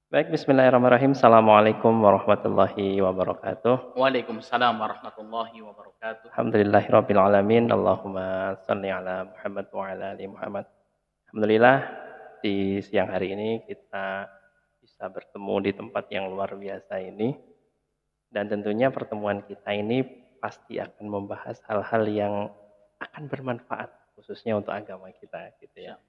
Baik, bismillahirrahmanirrahim. Assalamualaikum warahmatullahi wabarakatuh. Waalaikumsalam warahmatullahi wabarakatuh. Alhamdulillahirabbil alamin. Allahumma shalli ala Muhammad wa ala ali Muhammad. Alhamdulillah di siang hari ini kita bisa bertemu di tempat yang luar biasa ini dan tentunya pertemuan kita ini pasti akan membahas hal-hal yang akan bermanfaat khususnya untuk agama kita gitu ya.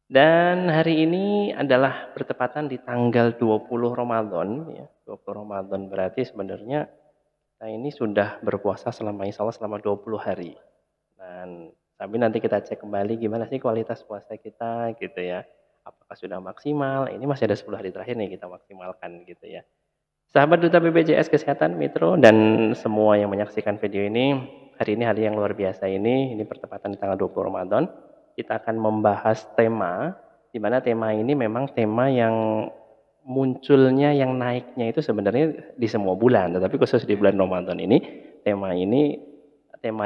Insya Dan hari ini adalah bertepatan di tanggal 20 Ramadan ya. 20 Ramadan berarti sebenarnya kita ini sudah berpuasa selama insya Allah selama 20 hari. Dan tapi nanti kita cek kembali gimana sih kualitas puasa kita gitu ya. Apakah sudah maksimal? Ini masih ada 10 hari terakhir nih kita maksimalkan gitu ya. Sahabat Duta BPJS Kesehatan Metro dan semua yang menyaksikan video ini hari yang luar biasa ini bertepatan di tanggal 20 Ramadan. Kita akan membahas tema, di mana tema ini memang tema yang munculnya, yang naiknya itu sebenarnya di semua bulan, tetapi khusus di bulan Ramadan ini tema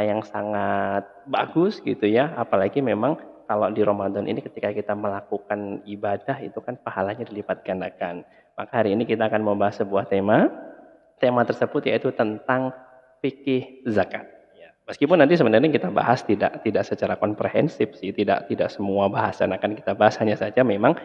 yang sangat bagus gitu ya, apalagi memang kalau di Ramadan ini ketika kita melakukan ibadah itu kan pahalanya dilipat gandakan. Maka hari ini kita akan membahas sebuah tema tersebut yaitu tentang fikih zakat. Ya. Meskipun nanti sebenarnya kita bahas tidak secara komprehensif sih, tidak semua bahasan akan kita bahas, hanya saja memang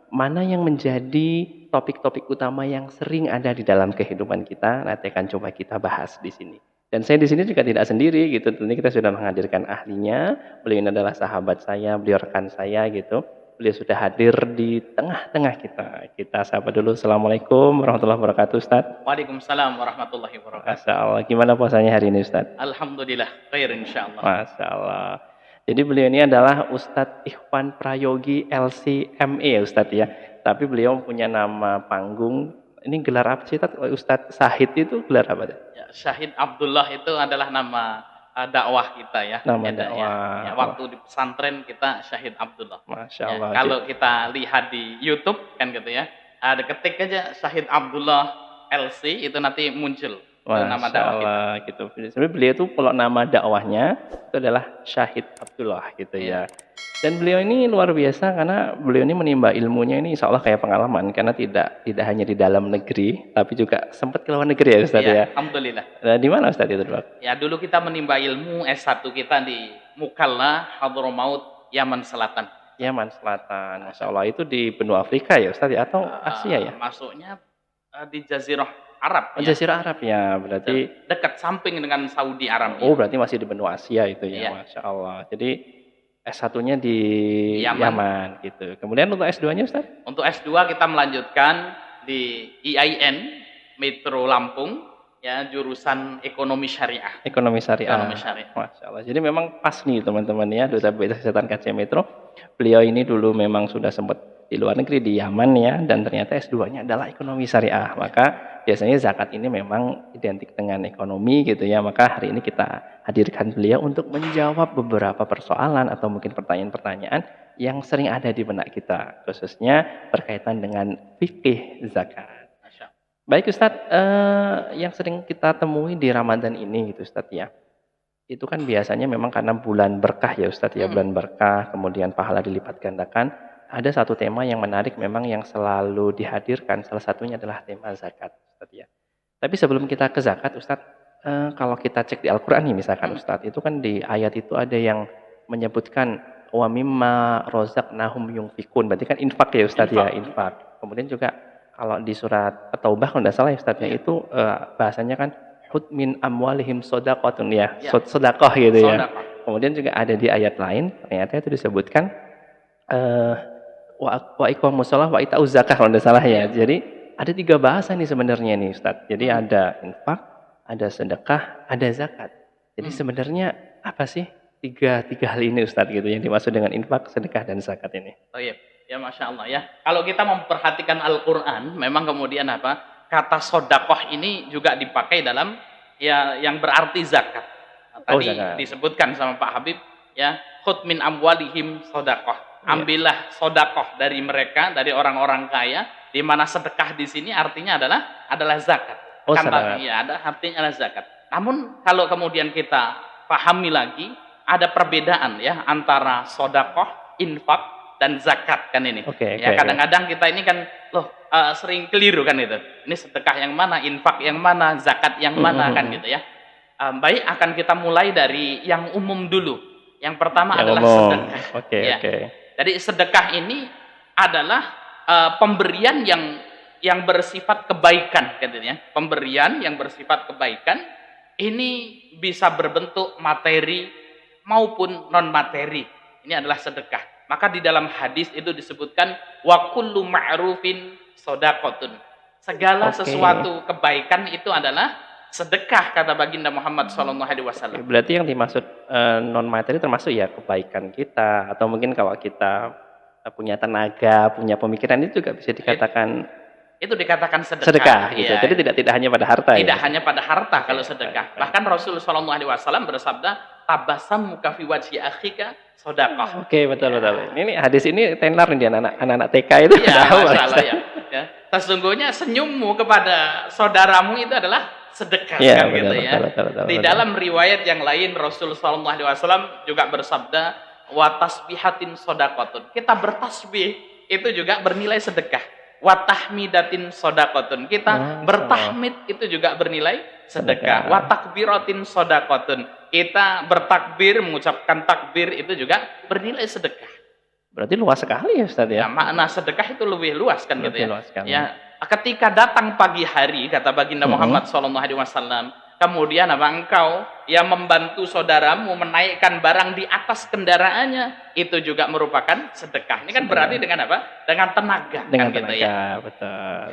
mana yang menjadi topik-topik utama yang sering ada di dalam kehidupan kita, nanti akan coba kita bahas di sini. Dan saya di sini juga tidak sendiri gitu. Tentunya kita sudah menghadirkan ahlinya. Beliau ini adalah sahabat saya, beliau rekan saya gitu. Beliau sudah hadir di tengah-tengah kita. Kita sapa dulu. Assalamualaikum warahmatullahi wabarakatuh, Ustaz. Waalaikumsalam warahmatullahi wabarakatuh. Masya Allah. Gimana puasanya hari ini, Ustaz? Alhamdulillah, khair insyaallah. Masya Allah. Jadi beliau ini adalah Ustadz Ikhwan Prayogi LCME, Ustadz ya. Tapi beliau punya nama panggung. Ini gelar apa sih, Ustadz Sahid itu gelar apa? Ya, Syahid Abdullah itu adalah nama dakwah kita ya. Nama Ya, dakwah. ya, waktu di pesantren kita Syahid Abdullah. Masya Ya, Allah. kalau kita lihat di YouTube kan gitu ya, ada ketik aja Syahid Abdullah LC itu nanti muncul nama Masya dakwah kita. Allah gitu. Sebenarnya beliau itu kalau nama dakwahnya itu adalah Syahid Abdullah gitu ya. Dan beliau ini luar biasa karena beliau ini menimba ilmunya ini insya Allah kayak pengalaman karena tidak hanya di dalam negeri tapi juga sempat ke luar negeri ya Ustaz ya. Alhamdulillah. Nah, di mana Ustaz itu dulu? Ya dulu kita menimba ilmu S1 kita di Mukalla, Hadramaut, Yaman Selatan. Yaman Selatan, Masya Allah itu di benua Afrika ya Ustaz ya atau Asia ya? Masuknya di Jazirah Arab. Oh, Jazirah Arab ya, berarti dekat samping dengan Saudi Arabia. Oh, berarti masih di benua Asia itu ya, Masya Allah. Jadi S1-nya di Yaman gitu. Kemudian untuk S2-nya Ustaz? Untuk S2 kita melanjutkan di IAIN Metro Lampung ya, jurusan ekonomi syariah. Ekonomi syariah. Masya Allah. Jadi memang pas nih teman-teman ya, Duta BPJS Kesehatan KC Metro. Beliau ini dulu memang sudah sempat di luar negeri di Yaman ya, dan ternyata S2-nya adalah ekonomi syariah. Maka biasanya zakat ini memang identik dengan ekonomi gitu ya. Maka hari ini kita hadirkan beliau untuk menjawab beberapa persoalan atau mungkin pertanyaan-pertanyaan yang sering ada di benak kita, khususnya berkaitan dengan fikih zakat. Baik Ustadz, yang sering kita temui di Ramadan ini gitu Ustadz ya, itu kan biasanya memang karena bulan berkah ya Ustadz ya, bulan berkah, kemudian pahala dilipat gandakan. Ada satu tema yang menarik memang yang selalu dihadirkan, salah satunya adalah tema zakat Ustadz ya. Tapi sebelum kita ke zakat Ustadz, kalau kita cek di Al-Quran nih misalkan Ustadz, itu kan di ayat itu ada yang menyebutkan wa mimma rozaqnahum yunfikun, berarti kan infak ya Ustadz ya, infak. Kemudian juga kalau di surat At-Taubah kalau tidak salah ya Ustadz ya, itu bahasanya kan hud min amwalihim sodaqotun ya, sodakoh gitu ya. Kemudian juga ada di ayat lain ternyata itu disebutkan wa iqamus shalah wa itauz zakah kalau tidak salah ya. Jadi ada 3 bahasa nih sebenarnya nih Ustadz. Jadi ada infak, ada sedekah, ada zakat. Jadi sebenarnya apa sih tiga hal ini Ustadz gitu yang dimaksud dengan infak, sedekah dan zakat ini? Oh iya. Ya Masya Allah ya. Kalau kita memperhatikan Al-Quran, memang kemudian apa? Kata sodakoh ini juga dipakai dalam ya yang berarti zakat. Tadi zakat disebutkan sama Pak Habib ya, khud min amwalihim sodakoh. Ambillah sodakoh dari mereka, dari orang-orang kaya, di mana sedekah di sini artinya adalah zakat. Oh, zakat. Ya, ada artinya adalah zakat. Namun kalau kemudian kita pahami lagi, ada perbedaan ya antara sodakoh, infak dan zakat kan ini. Oke, Ya oke. kadang-kadang kita ini kan sering keliru kan itu. Ini sedekah yang mana, infak yang mana, zakat yang mana kan gitu ya. Baik, akan kita mulai dari yang umum dulu. Yang pertama Yang adalah umum. sedekah. Oke, Ya. oke. Jadi sedekah ini adalah pemberian yang bersifat kebaikan katanya. Pemberian yang bersifat kebaikan ini bisa berbentuk materi maupun non materi. Ini adalah sedekah. Maka di dalam hadis itu disebutkan wa kullu ma'rufin shadaqatun. Segala sesuatu kebaikan itu adalah sedekah, kata baginda Muhammad SAW. Berarti yang dimaksud non materi termasuk ya kebaikan kita, atau mungkin kalau kita punya tenaga, punya pemikiran, itu juga bisa dikatakan itu dikatakan sedekah. Sedekah gitu. Ya. Jadi tidak hanya pada harta. Tidak hanya pada harta kalau sedekah. Bahkan Rasulullah SAW bersabda, "Tabassam muka fi wajhi akhika sedekah." Oke, betul. Ini hadis ini tenar nih anak-anak TK itu. Iya, masalah ya. Sesungguhnya senyummu kepada saudaramu itu adalah sedekah ya, kan betul, gitu ya. Betul, di dalam riwayat yang lain Rasul sallallahu alaihi wasallam juga bersabda wa tasbihatin shadaqatun. Kita bertasbih itu juga bernilai sedekah. Wa tahmidatin shadaqatun. Kita bertahmid itu juga bernilai sedekah. Wa takbiratin shadaqatun. Kita bertakbir, mengucapkan takbir itu juga bernilai sedekah. Berarti luas sekali ya Ustaz ya. Ya, makna sedekah itu lebih luas kan gitu ya. Luas sekali. Ya, ketika datang pagi hari kata baginda Muhammad SAW, kemudian engkau yang membantu saudaramu menaikkan barang di atas kendaraannya, itu juga merupakan sedekah. Ini kan berarti dengan apa? Dengan tenaga. Dengan kan tenaga, gitu ya. Betul.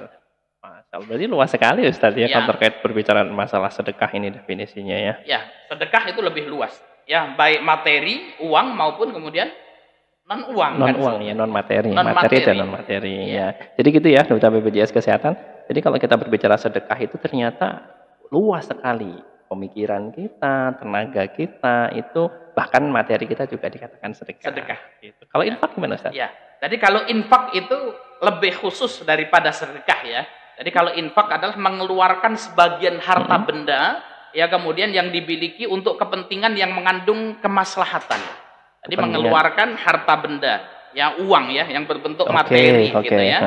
Masya, berarti luas sekali Ustaz ya, kalau terkait berbicara masalah sedekah ini definisinya ya. Ya, sedekah itu lebih luas. Ya, baik materi, uang maupun kemudian non uang ya, non materi dan non materi ya. Jadi gitu ya Duta BPJS Kesehatan. Jadi kalau kita berbicara sedekah itu ternyata luas sekali, pemikiran kita, tenaga kita itu, bahkan materi kita juga dikatakan sedekah. Gitu. Kalau infak gimana Ustaz? Ya. Jadi kalau infak itu lebih khusus daripada sedekah ya. Jadi kalau infak adalah mengeluarkan sebagian harta benda ya, kemudian yang dimiliki untuk kepentingan yang mengandung kemaslahatan. Jadi mengeluarkan harta benda, ya uang ya, yang berbentuk materi gitu ya.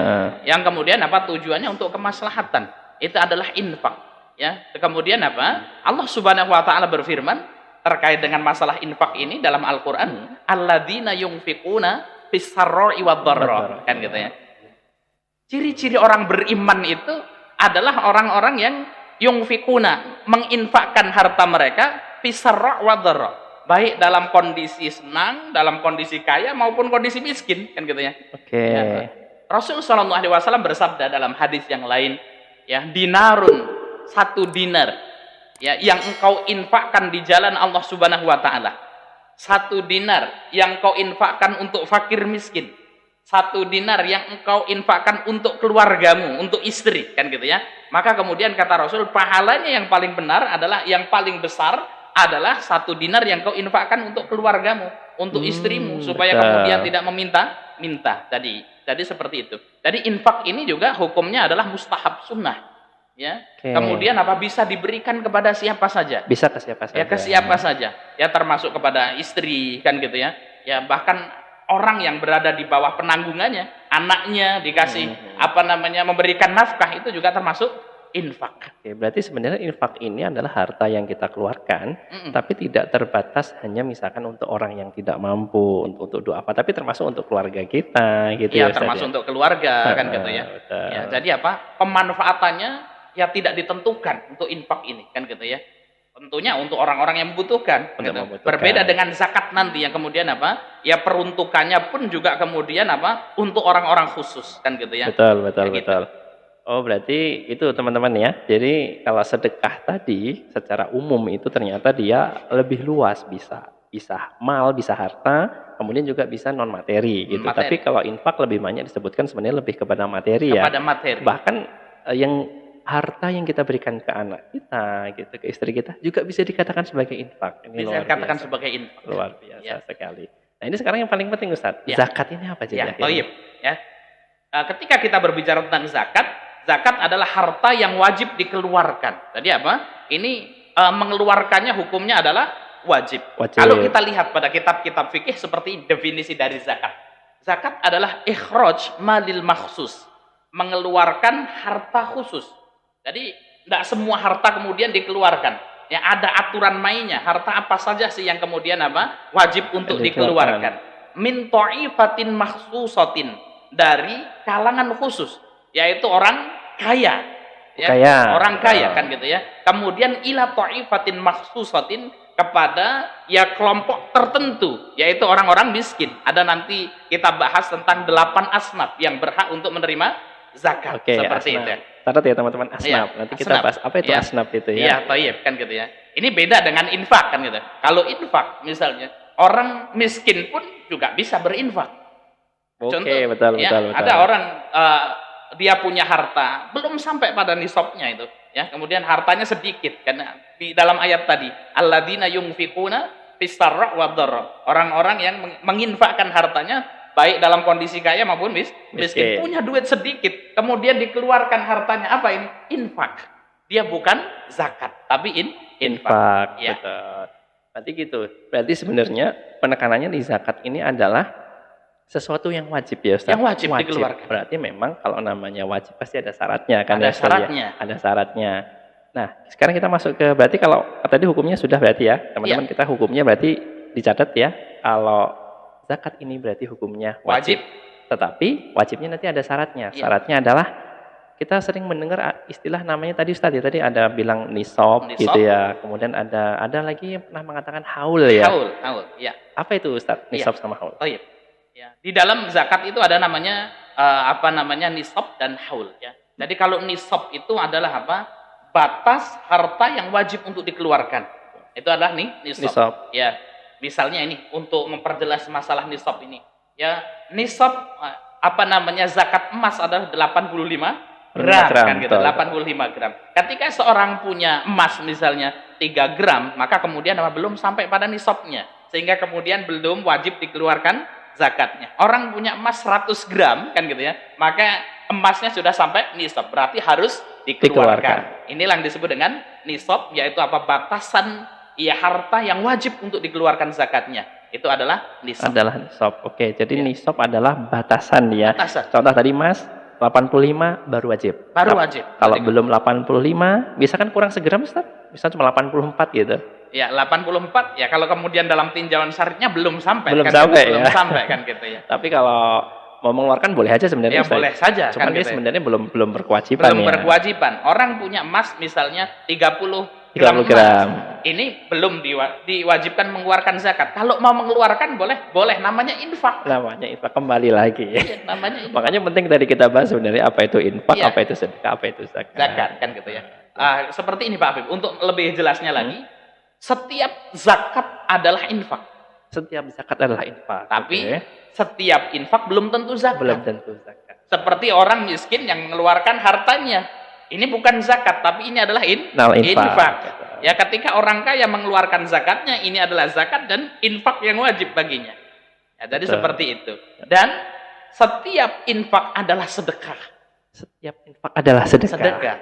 Yang kemudian tujuannya untuk kemaslahatan. Itu adalah infak, ya. Kemudian Allah Subhanahu wa taala berfirman terkait dengan masalah infak ini dalam Al-Qur'an, alladzina yunfiquna fis sarra'i wad dharra, kan gitu ya. Ciri-ciri orang beriman itu adalah orang-orang yang yunfiquna, menginfakkan harta mereka fis sarra' wad dharra. Baik dalam kondisi senang, dalam kondisi kaya maupun kondisi miskin, kan gitu ya. Ya. Rasul sallallahu alaihi wasallam bersabda dalam hadis yang lain, ya, dinarun, 1 dinar, ya, yang engkau infakkan di jalan Allah Subhanahu wa taala. 1 dinar yang engkau infakkan untuk fakir miskin. 1 dinar yang engkau infakkan untuk keluargamu, untuk istri, kan gitu ya. Maka kemudian kata Rasul, pahalanya yang paling benar adalah, yang paling besar adalah 1 dinar yang kau infakkan untuk keluargamu, untuk istrimu, supaya kemudian tidak meminta. Jadi seperti itu. Jadi infak ini juga hukumnya adalah mustahab sunnah. Ya. Kemudian bisa diberikan kepada siapa saja. Bisa ke siapa saja. Ya, ke siapa saja. Ya, termasuk kepada istri, kan gitu ya. Ya, bahkan orang yang berada di bawah penanggungannya, anaknya dikasih memberikan nafkah, itu juga termasuk infak. Oke, berarti sebenarnya infak ini adalah harta yang kita keluarkan, tapi tidak terbatas hanya misalkan untuk orang yang tidak mampu, untuk doa apa, tapi termasuk untuk keluarga kita, gitu ya. Termasuk untuk keluarga, kan gitu ya. Ya, jadi pemanfaatannya ya tidak ditentukan untuk infak ini, kan gitu ya. Tentunya untuk orang-orang yang membutuhkan, gitu. Berbeda dengan zakat nanti yang kemudian ya peruntukannya pun juga kemudian untuk orang-orang khusus, kan gitu ya. Betul. Oh, berarti itu teman-teman ya. Jadi kalau sedekah tadi secara umum itu ternyata dia lebih luas, bisa mal, bisa harta, kemudian juga bisa non materi gitu. Tapi kalau infak lebih banyak disebutkan sebenarnya lebih kepada materi ya. Materi. Bahkan yang harta yang kita berikan ke anak kita gitu, ke istri kita juga bisa dikatakan sebagai infak. Ini bisa dikatakan sebagai infak. Luar biasa sekali. Nah, ini sekarang yang paling penting Ustaz. Zakat ini apa sih? Ketika kita berbicara tentang zakat adalah harta yang wajib dikeluarkan. Jadi ini mengeluarkannya hukumnya adalah wajib. Kalau kita lihat pada kitab-kitab fikih seperti definisi dari zakat. Zakat adalah ikhraj malil makhsus, mengeluarkan harta khusus. Jadi tidak semua harta kemudian dikeluarkan. Ya, ada aturan mainnya. Harta apa saja sih yang kemudian apa? Wajib untuk dikeluarkan. Min ta'ifatin makhsusatin, dari kalangan khusus, yaitu orang kaya. Ya, orang kaya kan gitu ya. Kemudian ila ta'ifatin makhsusatin, kepada ya kelompok tertentu, yaitu orang-orang miskin. Ada nanti kita bahas tentang 8 asnaf yang berhak untuk menerima zakat. Seperti asnaf. itu. Catat ya teman-teman, asnaf. Ya, nanti kita bahas apa itu asnaf itu ya. Iya, thayyib kan gitu ya. Ini beda dengan infak kan gitu. Kalau infak misalnya, orang miskin pun juga bisa berinfak. Contoh, betul. ada orang dia punya harta belum sampai pada nisabnya itu, ya, kemudian hartanya sedikit, karena di dalam ayat tadi, alladzina yunfiquna fis-sarra wad-dharra, orang-orang yang menginfakkan hartanya baik dalam kondisi kaya maupun miskin, punya duit sedikit, kemudian dikeluarkan hartanya, apa ini? Infak. Dia bukan zakat, tapi infak. Ya. Betul. Berarti gitu. Berarti sebenarnya penekanannya di zakat ini adalah sesuatu yang wajib ya Ustaz. Yang wajib dikeluarkan. Berarti memang kalau namanya wajib pasti ada syaratnya kan? Ada syaratnya. Ya? Ada syaratnya. Nah, sekarang kita masuk ke, berarti kalau tadi hukumnya sudah berarti ya, teman-teman, kita hukumnya berarti dicatat ya. Kalau zakat ini berarti hukumnya wajib. Tetapi wajibnya nanti ada syaratnya. Syaratnya adalah kita sering mendengar istilah namanya tadi Ustaz ya, tadi ada bilang nisab gitu ya. Kemudian ada lagi yang pernah mengatakan haul ya. Haul, ya. Apa itu Ustaz? Nisab sama haul? Oh iya. Ya, di dalam zakat itu ada namanya nisab dan haul ya. Jadi kalau nisab itu adalah apa? Batas harta yang wajib untuk dikeluarkan. Itu adalah nisab. Ya. Misalnya ini untuk memperjelas masalah nisab ini. Ya, nisab zakat emas adalah 85 gram kan gitu, 85 gram. Ketika seorang punya emas misalnya 3 gram, maka kemudian belum sampai pada nisabnya, sehingga kemudian belum wajib dikeluarkan zakatnya. Orang punya emas 100 gram kan gitu ya, maka emasnya sudah sampai nisab, berarti harus dikeluarkan. Inilah yang disebut dengan nisab, yaitu apa? Batasan harta yang wajib untuk dikeluarkan zakatnya. Itu adalah nisab. Oke, jadi nisab adalah batasan ya. Contoh tadi emas 85 baru wajib. Kalau belum 85, bisa kan kurang segram Ustaz? Bisa cuma 84 gitu. Ya, 84 ya, kalau kemudian dalam tinjauan syariatnya belum sampai kan gitu ya. Tapi kalau mau mengeluarkan boleh aja sebenarnya. Ya, boleh saja. Cuman dia sebenarnya belum berkewajiban. Berkewajiban. Orang punya emas misalnya 30 gram. Ini belum diwajibkan mengeluarkan zakat. Kalau mau mengeluarkan boleh, namanya infak. Namanya infak, kembali lagi ya. Iya, namanya infak. Makanya penting tadi kita bahas sebenarnya apa itu infak, apa itu sedekah, apa itu zakat. Zakat kan gitu ya. Seperti ini Pak Habib, untuk lebih jelasnya lagi, setiap zakat adalah infak. Setiap zakat adalah infak. Tapi setiap infak belum tentu zakat. Belum tentu zakat. Seperti orang miskin yang mengeluarkan hartanya. Ini bukan zakat, tapi ini adalah infak. Ya, ketika orang kaya mengeluarkan zakatnya, ini adalah zakat dan infak yang wajib baginya. Ya, jadi seperti itu. Dan setiap infak adalah sedekah. Setiap infak adalah sedekah.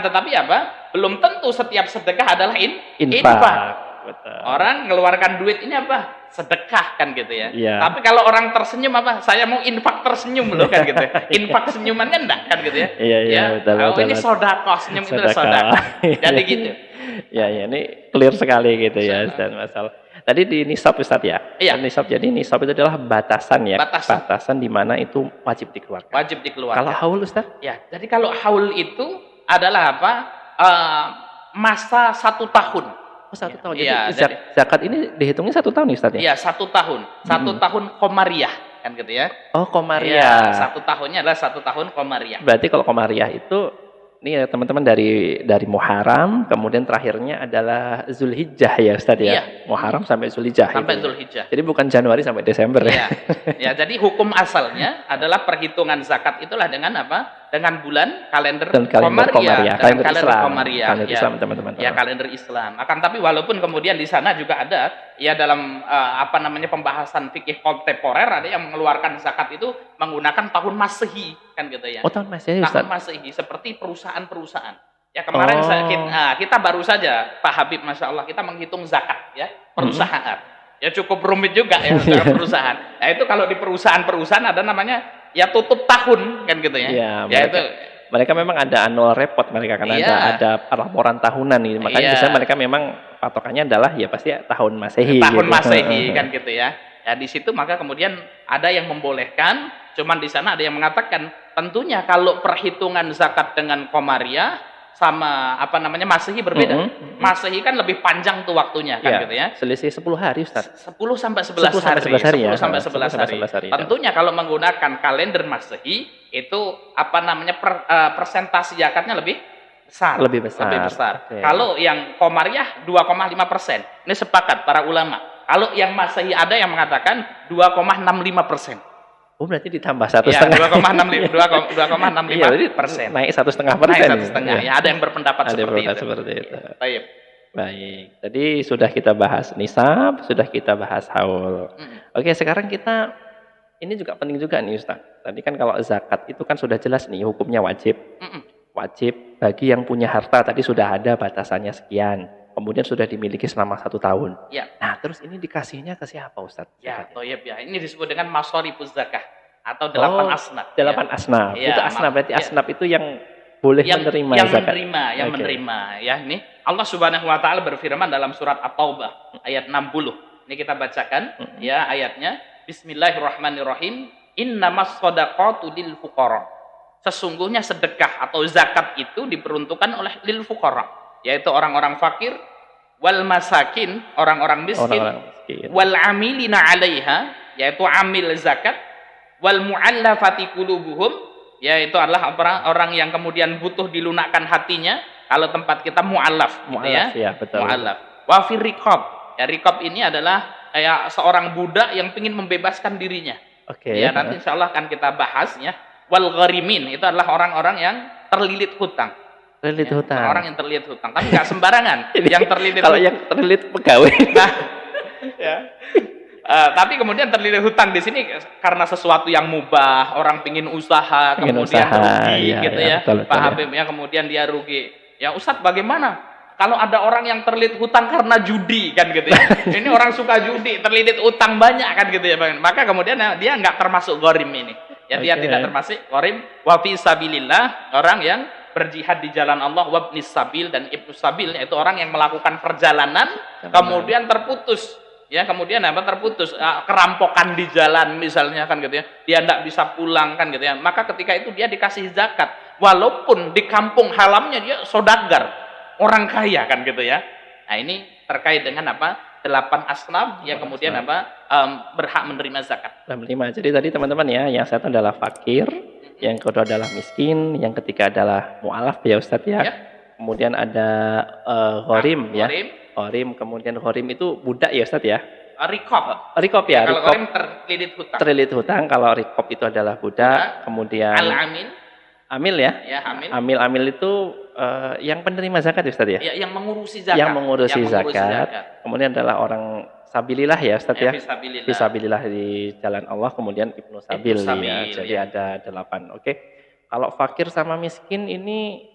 Tetapi apa? Belum tentu setiap sedekah adalah infak. Betul. Orang mengeluarkan duit ini apa? Sedekah kan gitu ya. Iya. Tapi kalau orang tersenyum apa? Saya mau infak tersenyum loh kan gitu. Infak senyuman kan enggak kan gitu ya. Iya, betul. Ini sedekah, senyum itu adalah sedekah. Jadi gitu. Ya, ini clear sekali gitu ya, dan masalah. Tadi di nisab Ustaz ya? Iya. Nisab, jadi nisab itu adalah batasan ya. Batasan di mana itu wajib dikeluarkan. Kalau haul Ustaz? Ya, jadi kalau haul itu adalah apa? Masa 1 tahun. 1 tahun. Jadi zakat ini dihitungnya 1 tahun Ustaz ya? Iya, 1 tahun. 1 tahun komariah kan gitu ya. Oh, komariah. Ya, 1 tahunnya adalah 1 tahun komariah. Berarti kalau komariah itu ini ya teman-teman dari Muharram, kemudian terakhirnya adalah Zulhijjah ya Ustaz ya. Iya. Muharram sampai Zulhijjah. Zulhijjah. Jadi bukan Januari sampai Desember ya. Ya, jadi hukum asalnya adalah perhitungan zakat itulah dengan apa? Dengan bulan kalender komariah. Kalender Islam teman-teman. Ya, kalender Islam. Akan tapi walaupun kemudian di sana juga ada ya dalam pembahasan fikih kontemporer, ada yang mengeluarkan zakat itu menggunakan tahun Masehi kan gitu ya. Oh, tahun Masehi Ustaz. Tahun Masehi seperti perusahaan-perusahaan. Ya, kemarin kita baru saja Pak Habib, Masya Allah, kita menghitung zakat ya perusahaan. Ya cukup rumit juga ya dalam perusahaan. Nah itu kalau di perusahaan-perusahaan ada namanya ya tutup tahun kan gitu ya. Iya, Ya itu mereka memang ada annual report mereka kan iya, ada laporan tahunan nih. Makanya iya. biasanya mereka memang patokannya adalah ya pasti tahun Masehi Tahun gitu. Masehi kan gitu ya. Ya di situ maka kemudian ada yang membolehkan, cuman di sana ada yang mengatakan tentunya kalau perhitungan zakat dengan Komariah sama apa namanya Masehi berbeda. Masehi kan lebih panjang tuh waktunya kan Ya, gitu ya. selisih 10 hari Ustaz. 10 sampai 11 10 sampai hari. 11 hari ya. 10 sampai 10 11 sampai hari. 11 hari. Tentunya kalau menggunakan kalender Masehi itu apa namanya persentase zakatnya lebih besar. Lebih besar. Lebih besar. Okay. Kalau yang Komariah 2,5%. Ini sepakat para ulama. Kalau yang Masehi ada yang mengatakan 2,65%. Oh berarti ditambah 1,5. Ya, 2,65%. Naik 1,5%. Naik 1,5. Ya, ada yang berpendapat seperti itu. Ya. Baik. Baik. Tadi sudah kita bahas nisab, sudah kita bahas haul. Oke, sekarang kita ini juga penting juga nih Ustaz. Tadi kan kalau zakat itu kan sudah jelas nih hukumnya wajib. Wajib bagi yang punya harta tadi sudah ada batasannya sekian. Kemudian sudah dimiliki selama 1 tahun. Ya. Nah, terus ini dikasihnya ke siapa Ustaz? Ya, toyib ya. Ini disebut dengan masoribuz zakah atau 8 asnaf. 8 asnaf. Ya, itu asnaf berarti asnaf itu yang boleh menerima zakat. Yang menerima ya. Ini Allah Subhanahu wa taala berfirman dalam surat At-Taubah ayat 60. Ini kita bacakan ya ayatnya. Bismillahirrahmanirrahim. Innamas shadaqatu lil fuqara. Sesungguhnya sedekah atau zakat itu diperuntukkan oleh lil fuqara, yaitu orang-orang fakir, wal masakin, orang-orang miskin, wal amilina 'alaiha, yaitu amil zakat, wal mu'allafati qulubuhum, yaitu adalah orang yang kemudian butuh dilunakkan hatinya. Kalau tempat kita mu'allaf gitu ya. Ya, betul. Mu'allaf. Wa fi riqab. Ya, riqab ini adalah kayak seorang budak yang ingin membebaskan dirinya. Oke. Ya, nanti insyaallah akan kita bahas ya. Wal gharimin itu adalah orang-orang yang terlilit hutang. Terlilit hutang. Orang yang terlilit hutang, tapi nggak sembarangan. Yang terlilit kalau yang terlilit pegawai. Nah, ya. Tapi kemudian terlilit hutang di sini karena sesuatu yang mubah, orang pingin usaha, kemudian rugi gitu ya. Pak Habib ya, kemudian dia rugi. Ya Ustadz bagaimana? Kalau ada orang yang terlilit hutang karena judi kan gitu ya. Ini orang suka judi, terlilit utang banyak kan gitu ya. Maka kemudian dia nggak termasuk gharim ini. Ya dia tidak termasuk gharim. Wa fi sabilillah, orang yang berjihad di jalan Allah, wabnis sabil dan ibnu sabil, yaitu orang yang melakukan perjalanan kemudian terputus. Ya, kemudian terputus kerampokan di jalan misalnya kan gitu ya. Dia tidak bisa pulang kan gitu ya. Maka ketika itu dia dikasih zakat. Walaupun di kampung halamnya dia saudagar, orang kaya kan gitu ya. Nah, ini terkait dengan 8 asnaf yang kemudian berhak menerima zakat. Menerima. Jadi tadi teman-teman ya, yang satu adalah fakir, yang kedua adalah miskin, yang ketiga adalah mu'alaf ya Ustadz ya. Kemudian ada gharim ya. Gharim, kemudian gharim itu budak ya Ustadz ya. Rikob ya. Kalau gharim terlilit hutang. Terlilit hutang, kalau rikob itu adalah budak. Kemudian amil ya. Ya, amil itu yang penerima zakat ya Ustadz ya. Yang mengurusi zakat. Yang mengurusi zakat. Kemudian adalah orang sabilillah ya Ustadz ya. Fisabilillah di jalan Allah, kemudian ibnu sabil ya. Jadi ada 8. Oke. Kalau fakir sama miskin ini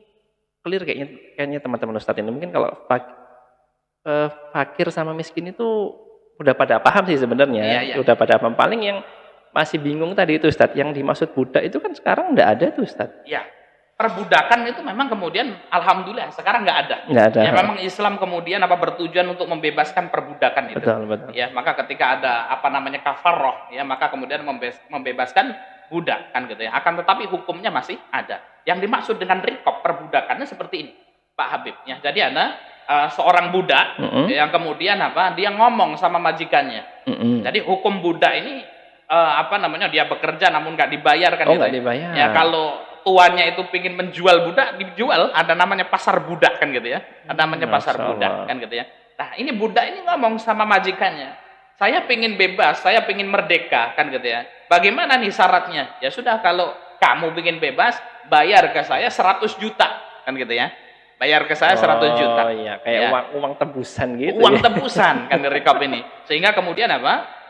clear kayaknya teman-teman Ustadz ini. Mungkin kalau fakir sama miskin itu udah pada paham sih sebenarnya. Udah pada paham. Paling yang masih bingung tadi itu Ustadz, yang dimaksud budak itu kan sekarang enggak ada tuh Ustadz. Ya. Perbudakan itu memang kemudian alhamdulillah sekarang nggak ada. Ya memang Islam kemudian bertujuan untuk membebaskan perbudakan itu. Betul. Ya maka ketika ada kafarroh ya maka kemudian membebaskan budak kan gitu ya. Akan tetapi hukumnya masih ada. Yang dimaksud dengan rikob perbudakannya seperti ini Pak Habib ya. Jadi ada seorang budak yang kemudian dia ngomong sama majikannya. Jadi hukum budak ini dia bekerja namun nggak dibayar kan gitu. Nggak dibayar. Ya kalau tuannya itu pingin menjual budak, dijual, ada namanya pasar budak kan gitu ya. Ada namanya pasar budak kan gitu ya. Nah, ini budak ini ngomong sama majikannya. Saya pingin bebas, saya pingin merdeka kan gitu ya. Bagaimana nih syaratnya? Ya sudah, kalau kamu pingin bebas, bayar ke saya 100 juta kan gitu ya. Bayar ke saya 100 juta. Oh iya, kayak uang tebusan gitu. Uang tebusan kan rekap ini. Sehingga kemudian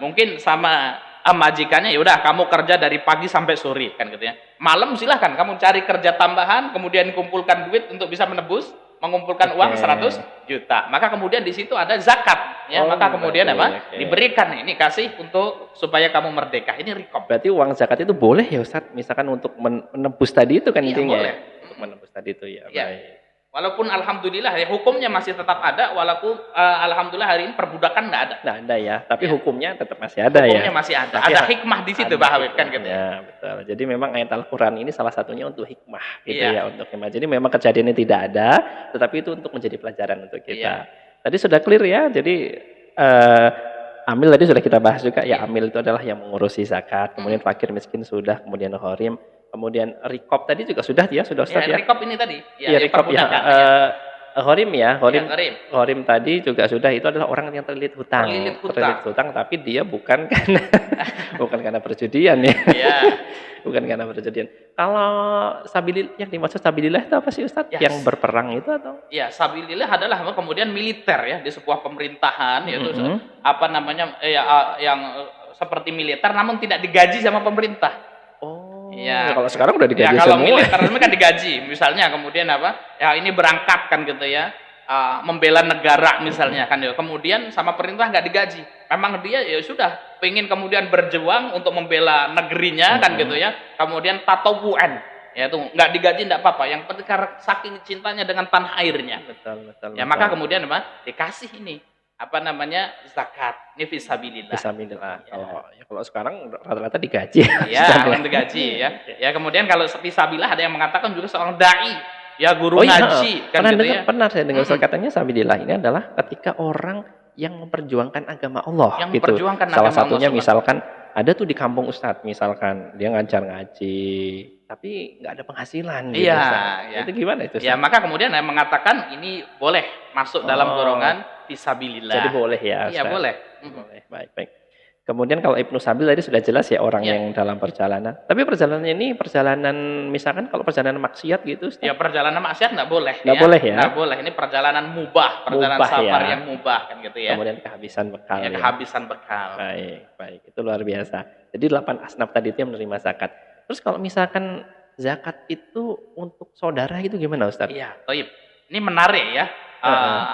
mungkin sama majikannya, ya udah kamu kerja dari pagi sampai sore kan gitu ya. Malam silahkan kamu cari kerja tambahan, kemudian kumpulkan duit untuk bisa menebus mengumpulkan uang 100 juta. Maka kemudian di situ ada zakat, ya. Maka kemudian diberikan ini, kasih untuk supaya kamu merdeka. Ini rikob. Berarti uang zakat itu boleh ya Ustaz? Misalkan untuk menebus tadi itu kan intinya. Boleh. Untuk menebus tadi itu ya. Baik. Walaupun alhamdulillah ya, hukumnya masih tetap ada, walaupun alhamdulillah hari ini perbudakan nggak ada. Nggak ada ya, tapi hukumnya tetap masih ada hukumnya masih ada. Tapi ada hikmah di situ Pak Habib kan gitu. Ya, betul. Jadi memang ayat Al-Qur'an ini salah satunya untuk hikmah gitu ya, untuk hikmah. Jadi memang kejadian ini tidak ada, tetapi itu untuk menjadi pelajaran untuk kita. Tadi sudah clear ya. Jadi amil tadi sudah kita bahas juga ya, amil itu adalah yang mengurusi zakat, kemudian fakir miskin sudah, kemudian gharim. Kemudian rikob tadi juga sudah Ustaz ya. Rikob ini tadi. Ya, rikob ya. Gharim ya, gharim tadi juga sudah, itu adalah orang yang terlilit hutang. Terlilit hutang tapi dia bukan karena perjudian ya. Bukan karena perjudian. Kalau sabilillah, yang dimaksud sabilillah itu apa sih Ustaz? Yang berperang itu atau? Ya, sabilillah adalah kemudian militer ya, di sebuah pemerintahan yaitu apa namanya yang seperti militer namun tidak digaji sama pemerintah. Ya, kalau sekarang udah digaji kalau semua. Militer kan digaji, misalnya kemudian apa? Ya ini berangkat kan gitu ya, membela negara misalnya kan ya. Kemudian sama perintah nggak digaji. Memang dia ya sudah pengen kemudian berjuang untuk membela negerinya kan gitu ya. Kemudian tatawuan, ya tuh nggak digaji nggak apa-apa. Yang penting karena saking cintanya dengan tanah airnya. Betul. Ya maka kemudian apa? Dikasih ini. Apa namanya, zakat, ini fisabilillah. Fisabilillah. Kalau sekarang rata-rata digaji. Ya, digaji ya. Ya kemudian kalau fisabilillah ada yang mengatakan juga seorang dai, ya guru ngaji. Kan gitu ya. Pernah saya dengar katanya fisabilillah ini adalah ketika orang yang memperjuangkan agama Allah. Yang gitu. Salah satunya Allah, misalkan ada tuh di kampung Ustadz, misalkan dia ngajar ngaji, tapi nggak ada penghasilan. Gitu, ya. Itu gimana itu? Ya maka kemudian saya mengatakan ini boleh masuk dalam golongan fisabilillah. Jadi boleh ya Ustaz? Iya boleh. Boleh, baik. Kemudian kalau Ibnu Sabil tadi sudah jelas ya, orang yang dalam perjalanan. Tapi perjalanannya ini perjalanan, misalkan kalau perjalanan maksiat gitu Ustaz? Ya perjalanan maksiat nggak boleh. Nggak boleh ya? Nggak boleh, ini perjalanan mubah, perjalanan safar yang mubah kan gitu ya. Kemudian kehabisan bekal. Ya, kehabisan bekal. Baik, itu luar biasa. Jadi 8 asnaf tadi itu yang menerima zakat. Terus kalau misalkan zakat itu untuk saudara itu gimana Ustaz? Iya, Toib. Ini menarik ya.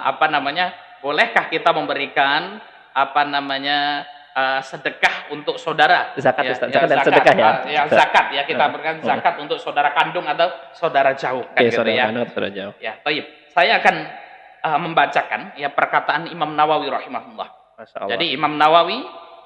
Apa namanya? Bolehkah kita memberikan apa namanya sedekah untuk saudara? Zakat ya, Ustaz. Zakat dan sedekah ya. Zakat ya, kita berikan zakat untuk saudara kandung atau saudara jauh kan gitu saudara ya. Kandung, saudara jauh. Ya, Toib. Saya akan membacakan ya perkataan Imam Nawawi rahimahullah. Jadi Imam Nawawi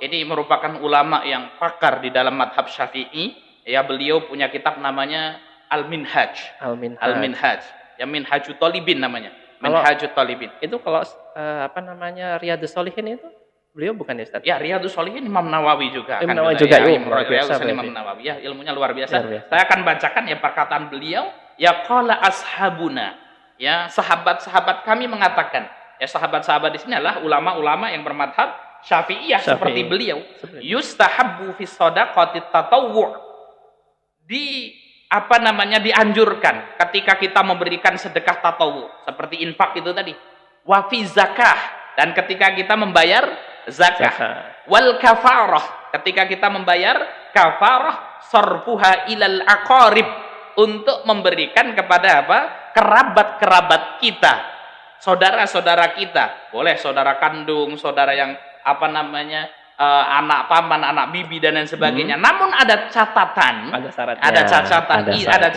ini merupakan ulama yang pakar di dalam madhab Syafi'i. Ya, beliau punya kitab namanya Al-Minhaj. Al-Minhaj. Ya, Minhajut Talibin namanya. Minhajut Talibin. Itu kalau apa namanya Riyadhus Shalihin itu beliau bukan ya Ustaz? Ya, Riyadhus Shalihin Imam Nawawi juga. Imam Nawawi juga. Imam Nawawi ya, ilmunya luar biasa. Saya akan bacakan ya perkataan beliau. Ya qala ashabuna. Ya, sahabat-sahabat kami mengatakan. Ya, sahabat-sahabat di sini adalah ulama-ulama yang bermadhab Syafi'iyah seperti beliau. Yustahabbu fi shadaqati tatawwu'. Dianjurkan ketika kita memberikan sedekah tatawu seperti infak itu tadi, wa fi zakah, dan ketika kita membayar zakah, wal kafarah, ketika kita membayar kafarah, sarfuha ilal aqarib, untuk memberikan kepada apa? Kerabat-kerabat kita, saudara-saudara kita, boleh saudara kandung, saudara yang apa namanya anak paman, anak bibi dan lain sebagainya. Namun ada catatan, ada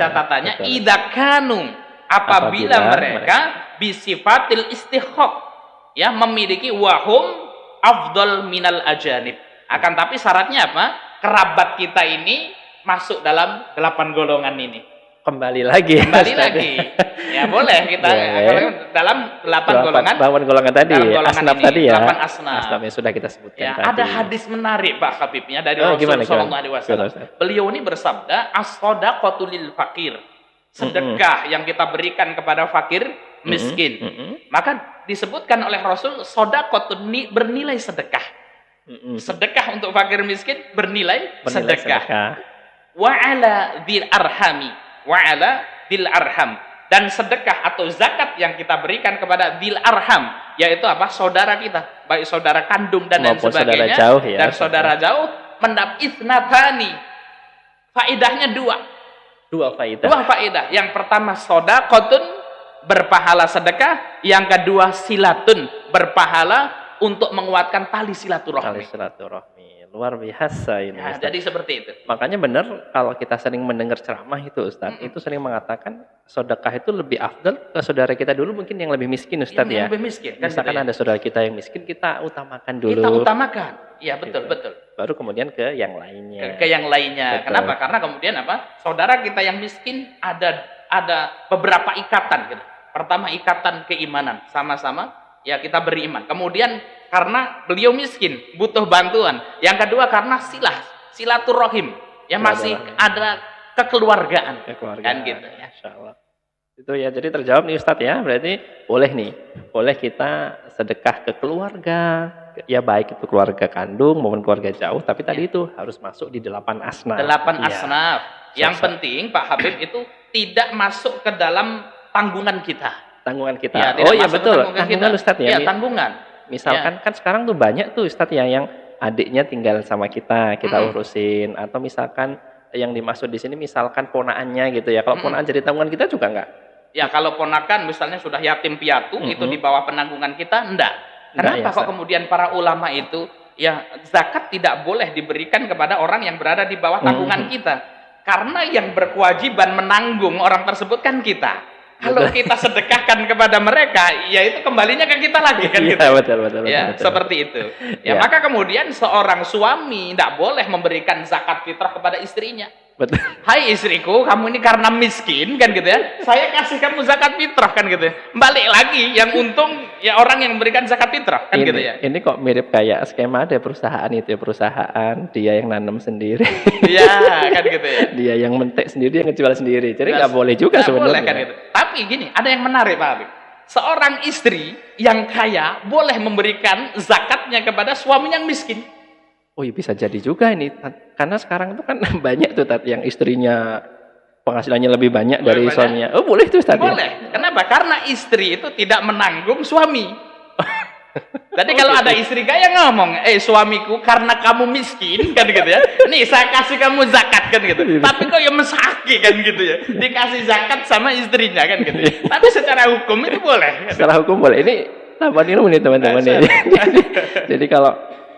catatannya. Idza kanu, apabila mereka bisifatil istighaq, ya, memiliki wahum afdal minal ajanib. Akan tapi syaratnya apa? Kerabat kita ini masuk dalam 8 golongan ini. Kembali lagi. Ya boleh kita dalam 8 golongan tadi, asnaf tadi ya. 8 asnaf yang sudah kita sebutkan tadi. Ada hadis menarik Pak Habibnya dari Rasulullah SAW. Beliau ini bersabda, as-shadaqatu lil fakir. Sedekah yang kita berikan kepada fakir miskin. Maka disebutkan oleh Rasul, shadaqatu bernilai sedekah. Sedekah untuk fakir miskin bernilai sedekah. Wa ala dzil arhami. Wa'ala dil arham, dan sedekah atau zakat yang kita berikan kepada dil arham, yaitu apa? Saudara kita, baik saudara kandung dan lain sebagainya, saudara jauh, ya, dan saudara jauh, mendap isnatani, faidahnya dua faidah. Yang pertama, shadaqatun berpahala sedekah, yang kedua silatun, berpahala untuk menguatkan tali silaturahmi. Tali silaturahmi. Luar biasa ini, Ya, Ustaz. jadi seperti itu. Makanya benar kalau kita sering mendengar ceramah itu, Ustaz, itu sering mengatakan sedekah itu lebih afdal ke saudara kita dulu mungkin yang lebih miskin, Ustaz, Yang ya. lebih miskin, kan Misalkan gitu ya. ada saudara kita yang miskin, kita utamakan dulu. Kita utamakan. Iya, betul, Gitu. betul. Baru kemudian ke yang lainnya. Ke yang lainnya. Betul. Kenapa? Karena kemudian apa? Saudara kita yang miskin ada beberapa ikatan gitu. Pertama, ikatan keimanan, sama-sama ya kita beriman. Kemudian karena beliau miskin, butuh bantuan. Yang kedua karena silaturahim, ya masih ada kekeluargaan. Kan gitu ya. Insyaallah. Itu ya, jadi terjawab nih Ustadz ya. Berarti boleh nih, boleh kita sedekah ke keluarga, ya baik itu keluarga kandung maupun keluarga jauh, tapi tadi itu harus masuk di 8 asnaf. 8 Ya. asnaf. Yang penting Pak Habib itu tidak masuk ke dalam tanggungan kita. Tanggungan kita. Ya, oh iya masuk ke betul, tanggungan Ustadz ya. Iya, tanggungan. Misalkan kan sekarang tuh banyak tuh Ustadz ya yang adiknya tinggal sama kita urusin, atau misalkan yang dimaksud di sini misalkan ponaannya gitu ya. Kalau ponaan jadi tanggungan kita juga enggak? Ya, kalau ponakan misalnya sudah yatim piatu itu di bawah penanggungan kita, enggak. Kenapa kok kemudian para ulama itu ya zakat tidak boleh diberikan kepada orang yang berada di bawah tanggungan kita? Karena yang berkewajiban menanggung orang tersebut kan kita. Kalau kita sedekahkan kepada mereka, ya itu kembalinya ke kita lagi kan gitu. Betul, Ya, betul. seperti itu. Ya, maka kemudian seorang suami tidak boleh memberikan zakat fitrah kepada istrinya. Betul. Hai istriku, kamu ini karena miskin kan gitu ya. Saya kasih kamu zakat fitrah kan gitu ya. Balik lagi yang untung ya orang yang memberikan zakat fitrah kan gitu ya. Ini kok mirip kayak skema ada perusahaan itu ya, perusahaan dia yang nanam sendiri. Iya, kan gitu ya. Dia yang mentek sendiri, yang ngejual sendiri. Jadi nggak boleh juga Nggak sebenarnya. boleh kan gitu. Tapi gini, ada yang menarik Pak Habib. Seorang istri yang kaya boleh memberikan zakatnya kepada suaminya yang miskin. Oh iya bisa jadi juga ini, karena sekarang itu kan banyak tuh yang istrinya penghasilannya lebih banyak dari suaminya. Oh boleh tuh Ustaz. Boleh. Kenapa? Karena istri itu tidak menanggung suami. Jadi kalau ada istri kaya ngomong, suamiku karena kamu miskin kan gitu ya. Nih saya kasih kamu zakat kan gitu. Tapi kok ya mesaki kan gitu ya. Dikasih zakat sama istrinya kan gitu. Tapi secara hukum itu boleh. Secara hukum boleh. Ini tambahan ilmu nih teman-teman ya. Jadi kalau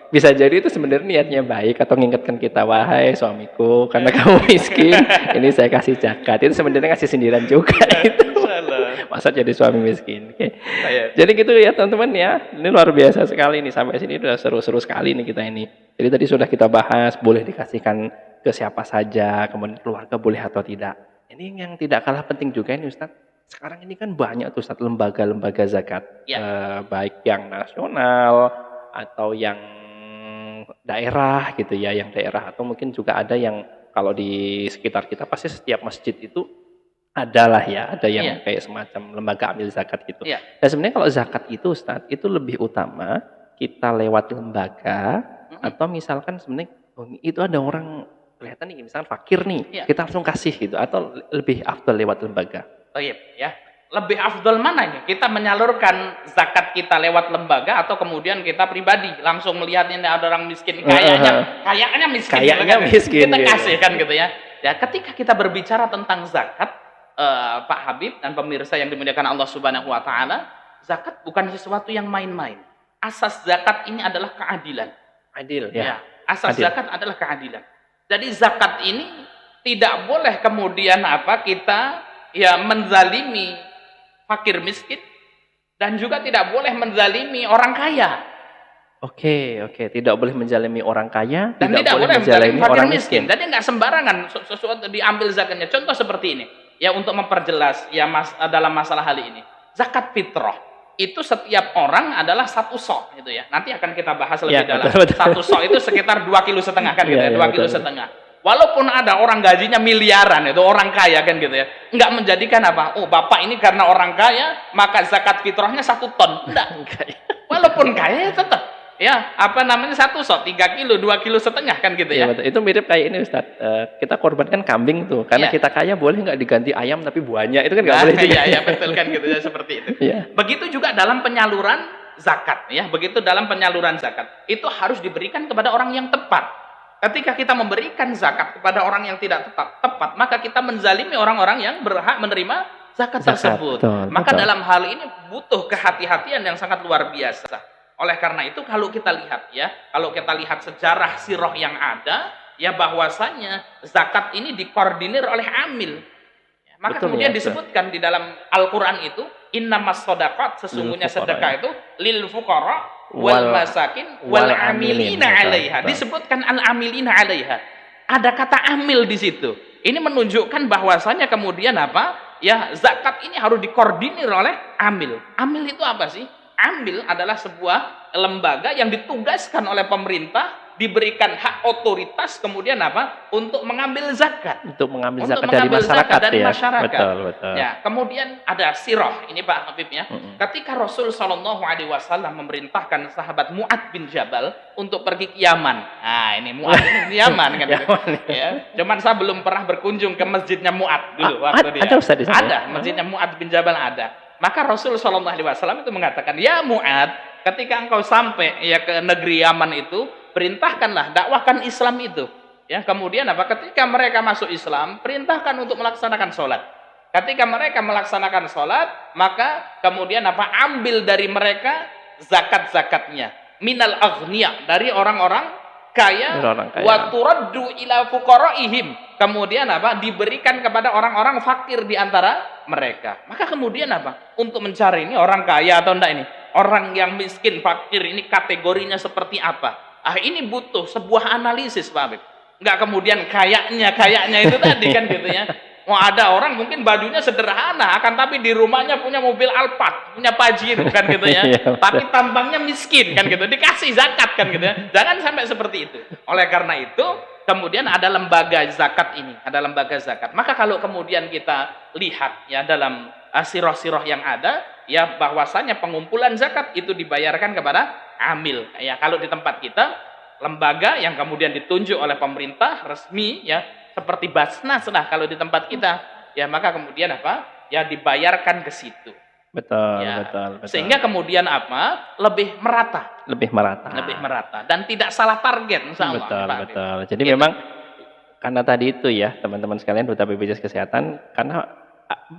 bisa jadi itu sebenarnya niatnya baik atau mengingatkan kita, wahai suamiku karena kamu miskin ini saya kasih zakat, itu sebenarnya ngasih sindiran juga itu. Masa jadi suami miskin. Jadi gitu ya teman-teman ya, ini luar biasa sekali nih, sampai sini udah seru-seru sekali nih kita ini. Jadi tadi sudah kita bahas boleh dikasihkan ke siapa saja, kemudian keluarga boleh atau tidak. Ini yang tidak kalah penting juga ini Ustaz, sekarang ini kan banyak tuh Ustaz lembaga-lembaga zakat, baik yang nasional atau yang daerah gitu ya, yang daerah atau mungkin juga ada yang kalau di sekitar kita pasti setiap masjid itu adalah ya, ada yang kayak semacam lembaga amil zakat gitu. Dan sebenarnya kalau zakat itu Ustaz, itu lebih utama kita lewat lembaga atau misalkan sebenarnya itu ada orang kelihatan nih misalkan fakir nih, kita langsung kasih gitu, atau lebih afdal lewat lembaga. Oh iya ya. Lebih afdal mana ini? Kita menyalurkan zakat kita lewat lembaga atau kemudian kita pribadi langsung melihat ini ada orang miskin kayaknya miskin kita kasih kan gitu ya. Ya, ketika kita berbicara tentang zakat Pak Habib dan pemirsa yang dimuliakan Allah Subhanahu wa taala, zakat bukan sesuatu yang main-main. Asas zakat ini adalah keadilan. Adil ya. Asas zakat adalah keadilan. Jadi zakat ini tidak boleh kemudian kita ya menzalimi fakir miskin, dan juga tidak boleh menzalimi orang kaya. Oke, tidak boleh menzalimi orang kaya, dan tidak boleh menzalimi fakir miskin. Jadi nggak sembarangan sesuatu diambil zakatnya. Contoh seperti ini, ya untuk memperjelas ya dalam masalah hal ini. Zakat fitrah itu setiap orang adalah 1 sok gitu ya. Nanti akan kita bahas lebih dalam. Betul. 1 sok itu sekitar 2,5 kilo kan gitu ya, 2,5 kilo. Walaupun ada orang gajinya miliaran, itu orang kaya kan gitu ya, nggak menjadikan bapak ini karena orang kaya maka zakat fitrahnya 1 ton, enggak. Walaupun kaya ya tetap ya 1 sok, 3 kilo, 2,5 kilo kan gitu ya. Betul. Itu mirip kayak ini Ustaz, kita korbankan kambing tuh karena kita kaya, boleh nggak diganti ayam tapi buahnya itu kan nggak boleh juga. Iya betul kan gitu ya, seperti itu. Begitu juga dalam penyaluran zakat ya, begitu dalam penyaluran zakat itu harus diberikan kepada orang yang tepat. Ketika kita memberikan zakat kepada orang yang tidak tepat, maka kita menzalimi orang-orang yang berhak menerima zakat Zakat, tersebut. betul, Maka betul. dalam hal ini butuh kehati-hatian yang sangat luar biasa. Oleh karena itu kalau kita lihat ya, kalau kita lihat sejarah sirah yang ada, ya bahwasanya zakat ini dikoordinir oleh amil. Maka Betul ya, kemudian betul. disebutkan di dalam Al-Quran itu, innamas shadaqat, Lil sesungguhnya fuqara sedekah ya. itu lil fuqara wal Wal masakin wal wal amilin, amilina betul, 'alaiha. betul. Disebutkan al amilina 'alaiha. Ada kata amil di situ. Ini menunjukkan bahwasanya kemudian apa? Ya, zakat ini harus dikoordinir oleh amil. Amil itu apa sih? Amil adalah sebuah lembaga yang ditugaskan oleh pemerintah, diberikan hak otoritas, kemudian apa? Untuk mengambil zakat. Untuk mengambil Untuk zakat dari mengambil masyarakat zakat dari ya. masyarakat. Betul, betul. Ya, kemudian ada sirah. Ini Pak Habib ya. Mm-mm. Ketika Rasul Shallallahu Alaihi Wasallam memerintahkan sahabat Mu'ad bin Jabal untuk pergi ke Yaman. Nah, ini Mu'ad ini di Yaman kan. Yaman, Ya. Cuman saya belum pernah berkunjung ke masjidnya Mu'ad dulu waktu dia. ada Ustaz di sana? Ada, masjidnya Mu'ad bin Jabal ada. Maka Rasul Shallallahu Alaihi Wasallam itu mengatakan, ya Mu'ad, ketika engkau sampai ya ke negeri Yaman itu, perintahkanlah, dakwahkan Islam itu. Ya, kemudian apa? Ketika mereka masuk Islam, perintahkan untuk melaksanakan sholat. Ketika mereka melaksanakan sholat, maka kemudian apa? Ambil dari mereka zakat-zakatnya. Minal aghniya, dari orang-orang kaya. Orang kaya. Wa turaddu ila fuqaraihim. Kemudian apa? Diberikan kepada orang-orang fakir di antara mereka. Maka kemudian apa? Untuk mencari ini orang kaya atau enggak ini? Orang yang miskin, fakir ini kategorinya seperti apa? Ini butuh sebuah analisis, Pak Habib. Enggak kemudian kayaknya itu tadi kan gitu ya. Wah, ada orang mungkin bajunya sederhana, akan tapi di rumahnya punya mobil Alphard, punya Pajero kan gitu ya. Tapi tampangnya miskin kan gitu, dikasih zakat kan gitu ya. Jangan sampai seperti itu. Oleh karena itu, kemudian ada lembaga zakat ini, ada lembaga zakat. Maka kalau kemudian kita lihat ya dalam sirah-sirah yang ada, ya bahwasanya pengumpulan zakat itu dibayarkan kepada amil. Ya, kalau di tempat kita lembaga yang kemudian ditunjuk oleh pemerintah resmi ya seperti Basnas lah kalau di tempat kita, ya maka kemudian apa? Ya dibayarkan ke situ. Betul, Ya. betul. Sehingga kemudian apa? Lebih merata. Lebih merata. Lebih merata dan tidak salah target, insya Allah. Betul, Pak betul. Habib. Jadi Gitu. memang karena tadi itu ya teman-teman sekalian duta BPJS Kesehatan, karena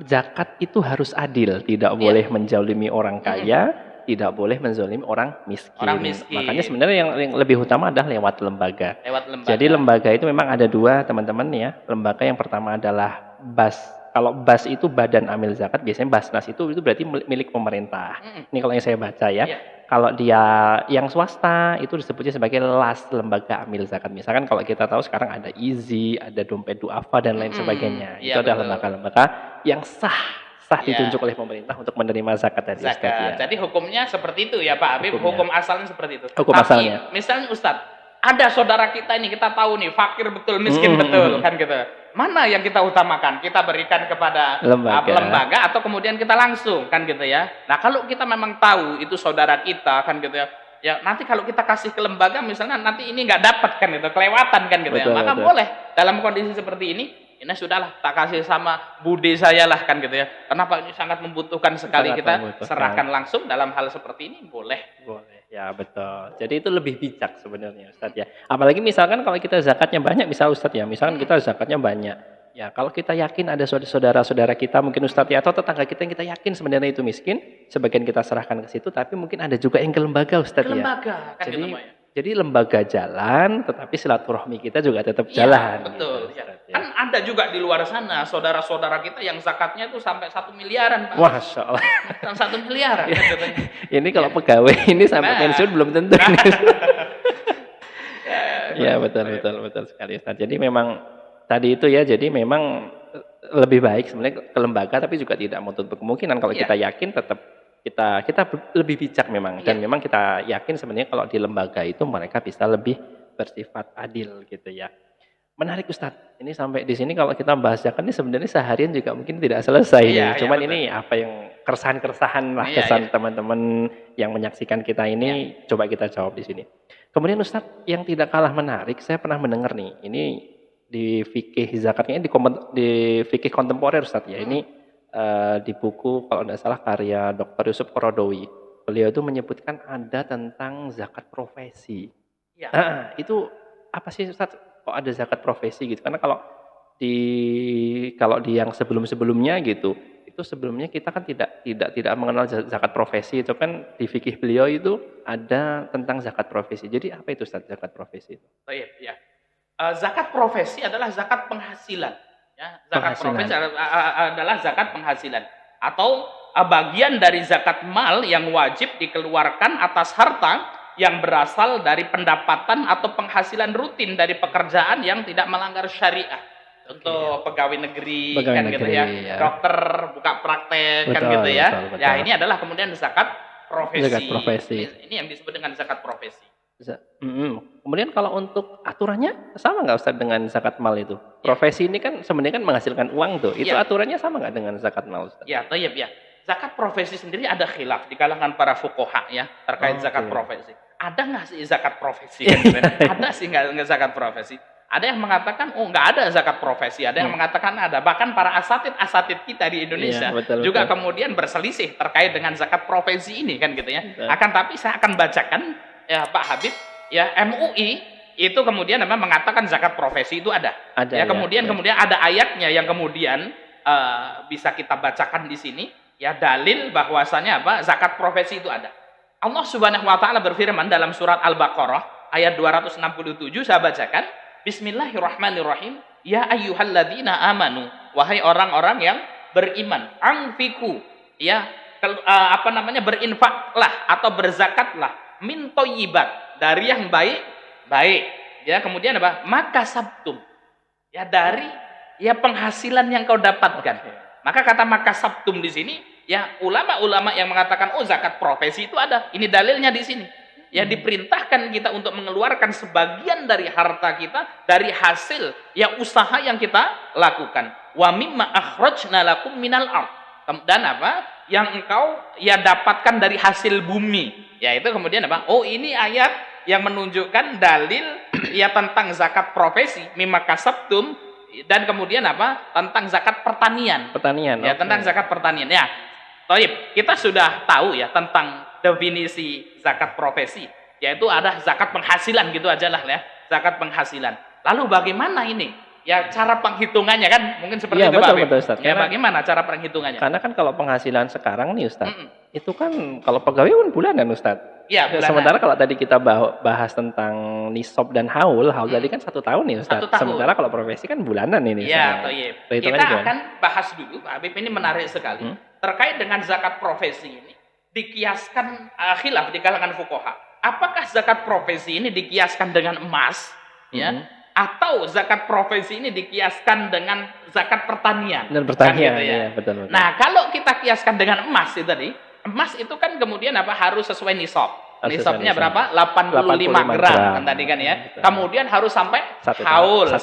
zakat itu harus adil, tidak boleh menzalimi orang kaya, tidak boleh menzalimi orang miskin. Orang miskin. Makanya sebenarnya yang lebih utama adalah lewat lembaga. Lewat lembaga. Jadi lembaga itu memang ada dua teman-teman ya. Lembaga yang pertama adalah BAS. Kalau BAS itu Badan Amil Zakat, biasanya Basnas itu berarti milik pemerintah. Ini kalau yang saya baca ya. Kalau dia yang swasta itu disebutnya sebagai LAS, Lembaga Amil Zakat. Misalkan kalau kita tahu sekarang ada IZI, ada Dompet Duafa dan lain sebagainya. Itu adalah lembaga-lembaga yang sah ditunjuk oleh pemerintah untuk menerima zakat dari zakat. Ustadz ya. Jadi hukumnya seperti itu ya Pak Habib, hukum asalnya seperti itu. Hukum Tapi asalnya. misalnya Ustadz, ada saudara kita ini kita tahu nih fakir betul, miskin betul kan gitu. Mana yang kita utamakan? Kita berikan kepada lembaga atau kemudian kita langsung kan gitu ya. Nah, kalau kita memang tahu itu saudara kita kan gitu ya. Ya nanti kalau kita kasih ke lembaga misalnya nanti ini nggak dapat kan gitu, kelewatan kan gitu ya. Maka boleh dalam kondisi seperti ini sudahlah tak kasih sama bude saya lah kan gitu ya. Kenapa ini sangat membutuhkan sekali, kita serahkan langsung dalam hal seperti ini boleh. Boleh. Ya betul. Jadi itu lebih bijak sebenarnya Ustadz ya. Apalagi misalkan kalau kita zakatnya banyak misal Ustadz ya. Misalkan kita zakatnya banyak. Ya kalau kita yakin ada saudara-saudara kita mungkin Ustadz ya atau tetangga kita yang kita yakin sebenarnya itu miskin, sebagian kita serahkan ke situ, tapi mungkin ada juga yang ke lembaga Ustadz ya. Lembaga kan jadi, gitu Pak ya. Jadi lembaga jalan, tetapi silaturahmi kita juga tetap jalan. Betul. Gitu, ya. Kan ada juga di luar sana saudara-saudara kita yang zakatnya itu sampai 1 miliaran Pak. Masya Allah. 1 miliaran kan katanya. Ini kalau pegawai ini sampai pensiun belum tentu. Ya betul sekali Ustaz. Jadi memang tadi itu ya, jadi memang lebih baik sebenarnya ke lembaga, tapi juga tidak menutup kemungkinan kalau kita yakin tetap kita lebih bijak memang, dan memang kita yakin sebenarnya kalau di lembaga itu mereka bisa lebih bersifat adil gitu ya. Menarik Ustadz, ini sampai di sini kalau kita bahas zakat ini sebenarnya seharian juga mungkin tidak selesai nih. Cuman ini apa yang keresahan-keresahan lah kesan teman-teman yang menyaksikan kita ini coba kita jawab di sini. Kemudian Ustadz yang tidak kalah menarik, saya pernah mendengar nih, ini di fikih zakatnya di fikih kontemporer Ustadz ya. Ini di buku kalau tidak salah karya Dr. Yusuf Qaradawi. Beliau itu menyebutkan ada tentang zakat profesi. Itu apa sih Ustadz? Kok ada zakat profesi gitu? Karena kalau di yang sebelum-sebelumnya gitu, itu itu sebelumnya kita kan tidak mengenal zakat profesi, itu kan di fikih beliau itu ada tentang zakat profesi. Jadi apa itu Ustaz zakat profesi itu? Baik, ya. Zakat profesi adalah zakat penghasilan. Ya, zakat profesi adalah zakat penghasilan atau bagian dari zakat mal yang wajib dikeluarkan atas harta yang berasal dari pendapatan atau penghasilan rutin dari pekerjaan yang tidak melanggar syariah. Contoh pegawai negeri, kan negeri, gitu ya. Dokter buka praktek, kan gitu ya. Betul. Ya, ini adalah kemudian zakat profesi. Zakat profesi. Ini yang disebut dengan zakat profesi. Kemudian kalau untuk aturannya sama nggak Ustaz dengan zakat mal itu? Profesi ini kan sebenarnya kan menghasilkan uang tuh. Itu aturannya sama nggak dengan zakat mal Ustaz? Ya, toyib ya. Zakat profesi sendiri ada khilaf di kalangan para fuqaha ya terkait zakat profesi. Ada nggak sih zakat profesi? Ada sih nggak zakat profesi? Ada yang mengatakan, oh nggak ada zakat profesi. Ada yang mengatakan ada. Bahkan para asatid kita di Indonesia juga kemudian berselisih terkait dengan zakat profesi ini, kan gitu ya. Akan tapi saya akan bacakan ya Pak Habib, ya MUI itu kemudian mengatakan zakat profesi itu ada. Ya kemudian ada ayatnya yang kemudian bisa kita bacakan di sini. Ya dalil bahwasanya zakat profesi itu ada. Allah Subhanahu wa taala berfirman dalam surat Al-Baqarah ayat 267, saya bacakan. Bismillahirrahmanirrahim. Ya ayyuhalladzina amanu, wahai orang-orang yang beriman, anfiku, ya berinfaklah atau berzakatlah min thayyibat, dari yang baik. Ya, kemudian maka sabtum, ya dari ya penghasilan yang kau dapatkan. Maka kata maka sabtum di sini, ya ulama-ulama yang mengatakan oh zakat profesi itu ada. Ini dalilnya di sini. Ya diperintahkan kita untuk mengeluarkan sebagian dari harta kita dari hasil ya usaha yang kita lakukan. Wa mimma akhrajna lakum minal ardh. Dan yang engkau ya dapatkan dari hasil bumi. Ya itu kemudian oh ini ayat yang menunjukkan dalil ya tentang zakat profesi mimma kasabtum, dan kemudian tentang zakat pertanian. Ya tentang zakat pertanian. Ya. Taib, kita sudah tahu ya tentang definisi zakat profesi, yaitu ada zakat penghasilan gitu aja lah ya, zakat penghasilan. Lalu bagaimana ini? Ya cara penghitungannya kan mungkin seperti itu Pak. Betul, Ustaz. Ya bagaimana cara penghitungannya? Karena kan kalau penghasilan sekarang nih Ustaz, itu kan kalau pegawai kan bulanan Ustaz. Ya, bulanan. Sementara kalau tadi kita bahas tentang nisab dan haul tadi kan 1 tahun nih Ustaz. 1 tahun. Sementara kalau profesi kan bulanan ini. Ya, kita akan bahas dulu Pak Habib, ini menarik sekali. Terkait dengan zakat profesi ini dikiaskan khilaf di kalangan fuqaha. Apakah zakat profesi ini dikiaskan dengan emas, ya, atau zakat profesi ini dikiaskan dengan zakat pertanian? Dan pertanian, kan gitu ya. Ya, betul. Nah, kalau kita kiaskan dengan emas itu tadi, emas itu kan kemudian harus sesuai nisab. Nisabnya berapa? 85 gram kan tadi kan ya. Betul. Kemudian harus sampai haul 1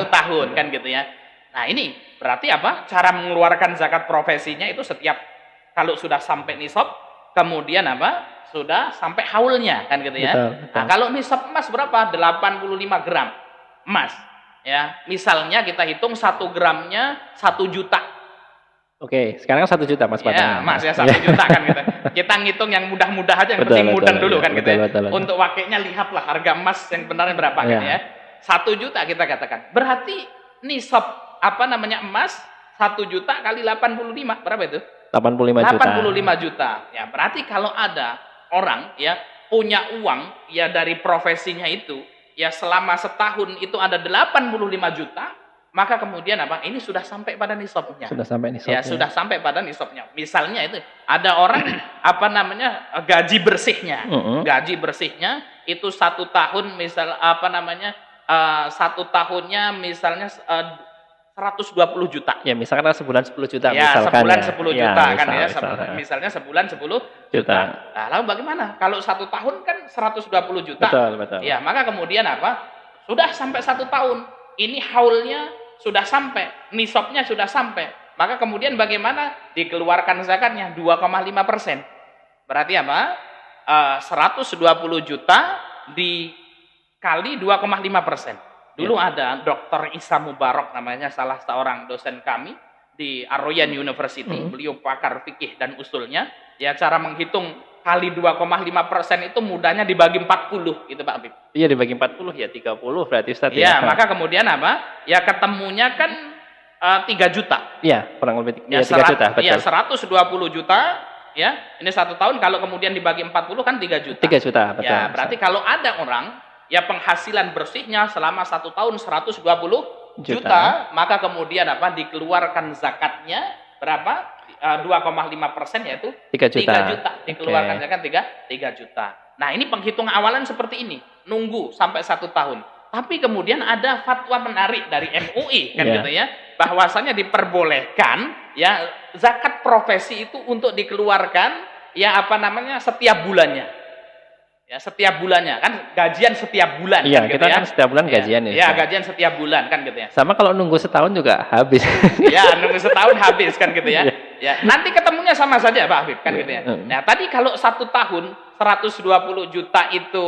tahun kan gitu ya. Nah, ini berarti cara mengeluarkan zakat profesinya itu setiap kalau sudah sampai nisab, kemudian sudah sampai haulnya kan gitu ya. Betul. Nah, kalau nisab emas berapa? 85 gram emas. Ya, misalnya kita hitung 1 gramnya 1 juta. Oke, sekarang 1 juta Mas Patang. Ya, Mas ya 1 juta kan gitu. Kita ngitung yang mudah-mudah aja, yang penting mudeng dulu kan gitu ya. Untuk wakilnya lihatlah harga emas yang benarnya berapa kan ya. 1 juta kita katakan. Berarti nisab emas 1 juta kali 85 berapa itu? 85 juta. Ya, berarti kalau ada orang ya punya uang ya dari profesinya itu ya selama setahun itu ada 85 juta, maka kemudian ini sudah sampai pada nisabnya. Sudah sampai nisabnya. Ya, sudah sampai pada nisabnya. Misalnya itu ada orang gaji bersihnya. Gaji bersihnya itu 1 tahun misal 1 tahunnya misalnya 120 juta. Ya, misalkan sebulan 10 juta ya, misalkan. Sebulan 10 juta kan ya. Misalnya sebulan 10 juta. Nah, lalu bagaimana? Kalau 1 tahun kan 120 juta. Betul. Ya, maka kemudian sudah sampai 1 tahun. Ini haulnya sudah sampai, nisabnya sudah sampai. Maka kemudian bagaimana? Dikeluarkan zakatnya 2,5%. Berarti 120 juta dikali 2,5%. Dulu ada Dr. Isa Mubarak namanya, salah seorang dosen kami di Ar-Rayyan University. Beliau pakar fikih dan usulnya. Ya, cara menghitung kali 2,5% itu mudahnya dibagi 40 gitu Pak Habib. Iya, dibagi 40 ya 30 berarti Ustaz ya. Maka kemudian Ya ketemunya kan 3 juta. Iya, kurang lebih Ya, 3 juta, ya, betul. 120 juta, ya. Ini 1 tahun kalau kemudian dibagi 40 kan 3 juta. 3 juta, betul. Ya, berarti kalau ada orang ya penghasilan bersihnya selama 1 tahun 120 juta, maka kemudian apa? Dikeluarkan zakatnya berapa? 2,5% yaitu 3 juta. 3 juta. Dikeluarkan zakat 3 juta. Nah, ini penghitungan awalan seperti ini. Nunggu sampai 1 tahun. Tapi kemudian ada fatwa menarik dari MUI kan gitu ya, bahwasanya diperbolehkan ya zakat profesi itu untuk dikeluarkan ya setiap bulannya. Ya, setiap bulannya kan gajian setiap bulan Iya, kan kita gitu ya. kan setiap bulan gajian ya. Iya, gajian setiap bulan kan gitu ya. Sama kalau nunggu setahun juga habis. Ya, nunggu setahun habis kan gitu ya. Ya, nanti ketemunya sama saja Pak Habib kan gitu ya. Nah, tadi kalau 1 tahun 120 juta itu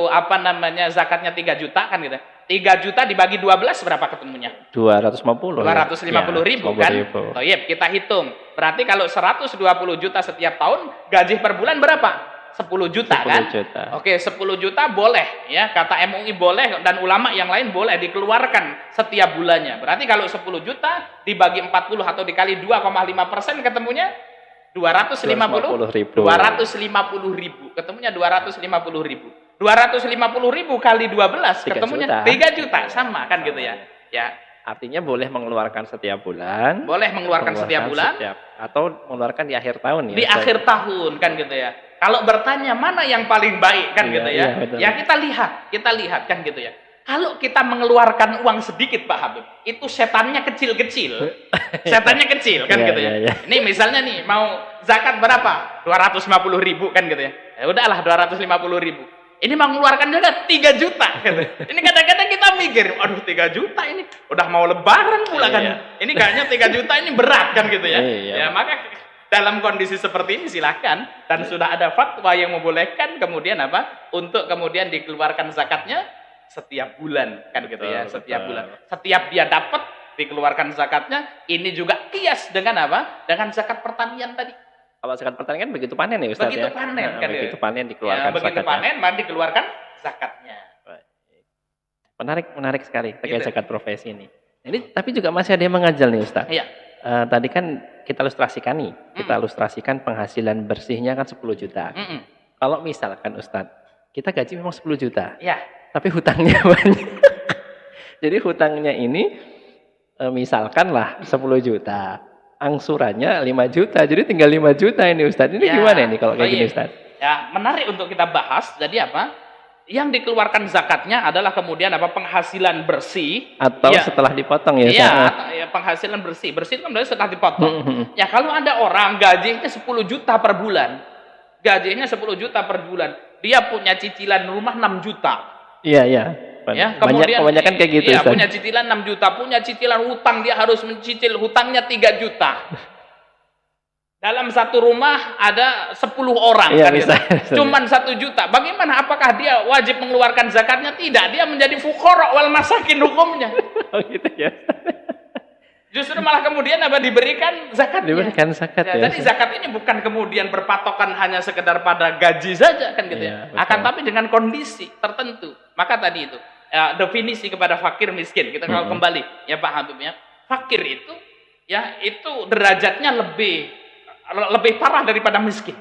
zakatnya 3 juta kan gitu. 3 juta dibagi 12 berapa ketemunya? 250. 250 ribu kan? Toyib, kita hitung. Berarti kalau 120 juta setiap tahun, gaji per bulan berapa? 10 juta 10 kan? juta. Oke, 10 juta boleh ya, kata MUI boleh dan ulama yang lain boleh dikeluarkan setiap bulannya. Berarti kalau 10 juta dibagi 40 atau dikali 2,5% ketemunya 250 ribu. 250 ribu. Ketemunya 250 ribu. 250 ribu kali 12 ketemunya 3 juta. Sama kan gitu ya. Ya. Artinya boleh mengeluarkan setiap bulan. Boleh mengeluarkan setiap bulan. Atau mengeluarkan di akhir tahun ya. Di akhir tahun kan gitu ya. Kalau bertanya mana yang paling baik kan gitu ya. Ya kita lihat kan gitu ya. Kalau kita mengeluarkan uang sedikit Pak Habib, itu setannya kecil-kecil. Setannya kecil kan gitu ya. Ini misalnya nih mau zakat berapa? 250 ribu kan gitu ya. Ya udahlah 250 ribu. Ini mau mengeluarkan juga 3 juta. Gitu. Ini kadang-kadang kita mikir, aduh 3 juta ini udah mau lebaran pula kan. Ini kayaknya 3 juta ini berat kan gitu ya. Ya maka dalam kondisi seperti ini silahkan, dan sudah ada fatwa yang membolehkan kemudian untuk kemudian dikeluarkan zakatnya setiap bulan kan gitu ya, setiap bulan. Setiap dia dapat dikeluarkan zakatnya. Ini juga kias dengan dengan zakat pertanian tadi. Kalau zakat pertanian kan begitu panen ya Ustaz begitu panen kan begitu panen dikeluarkan zakatnya. Begitu panen maka dikeluarkan zakatnya. Menarik sekali terkait zakat profesi ini. Ini tapi juga masih ada yang mengajal nih Ustaz. Iya. Tadi kan kita ilustrasikan nih, kita ilustrasikan penghasilan bersihnya kan 10 juta. Kalau misalkan Ustadz, kita gaji memang 10 juta, tapi hutangnya banyak. Jadi hutangnya ini misalkan lah 10 juta, angsurannya 5 juta, jadi tinggal 5 juta ini Ustadz. Ini gimana nih kalau kayak gini Ustadz? Ya, menarik untuk kita bahas. Jadi yang dikeluarkan zakatnya adalah kemudian penghasilan bersih atau setelah dipotong ya? Iya, penghasilan bersih. Bersih itu kan berarti setelah dipotong. Ya kalau ada orang gajinya 10 juta per bulan, gajinya 10 juta per bulan, dia punya cicilan rumah 6 juta. Iya. Ya, kemudian kebanyakan kayak gitu. Iya, punya cicilan 6 juta, punya cicilan hutang, dia harus mencicil hutangnya 3 juta. Dalam satu rumah ada 10 orang kan gitu. Cuman 1 juta. Bagaimana? Apakah dia wajib mengeluarkan zakatnya? Tidak. Dia menjadi fuqara wal masakin hukumnya. Oh gitu ya. Justru malah kemudian diberikan zakatnya. Diberikan zakat ya. Jadi zakat ini bukan kemudian berpatokan hanya sekedar pada gaji saja kan gitu ya. Akan tapi dengan kondisi tertentu. Maka tadi itu definisi kepada fakir miskin. Kita kalau kembali ya Pak Habib ya. Fakir itu itu derajatnya lebih parah daripada miskin.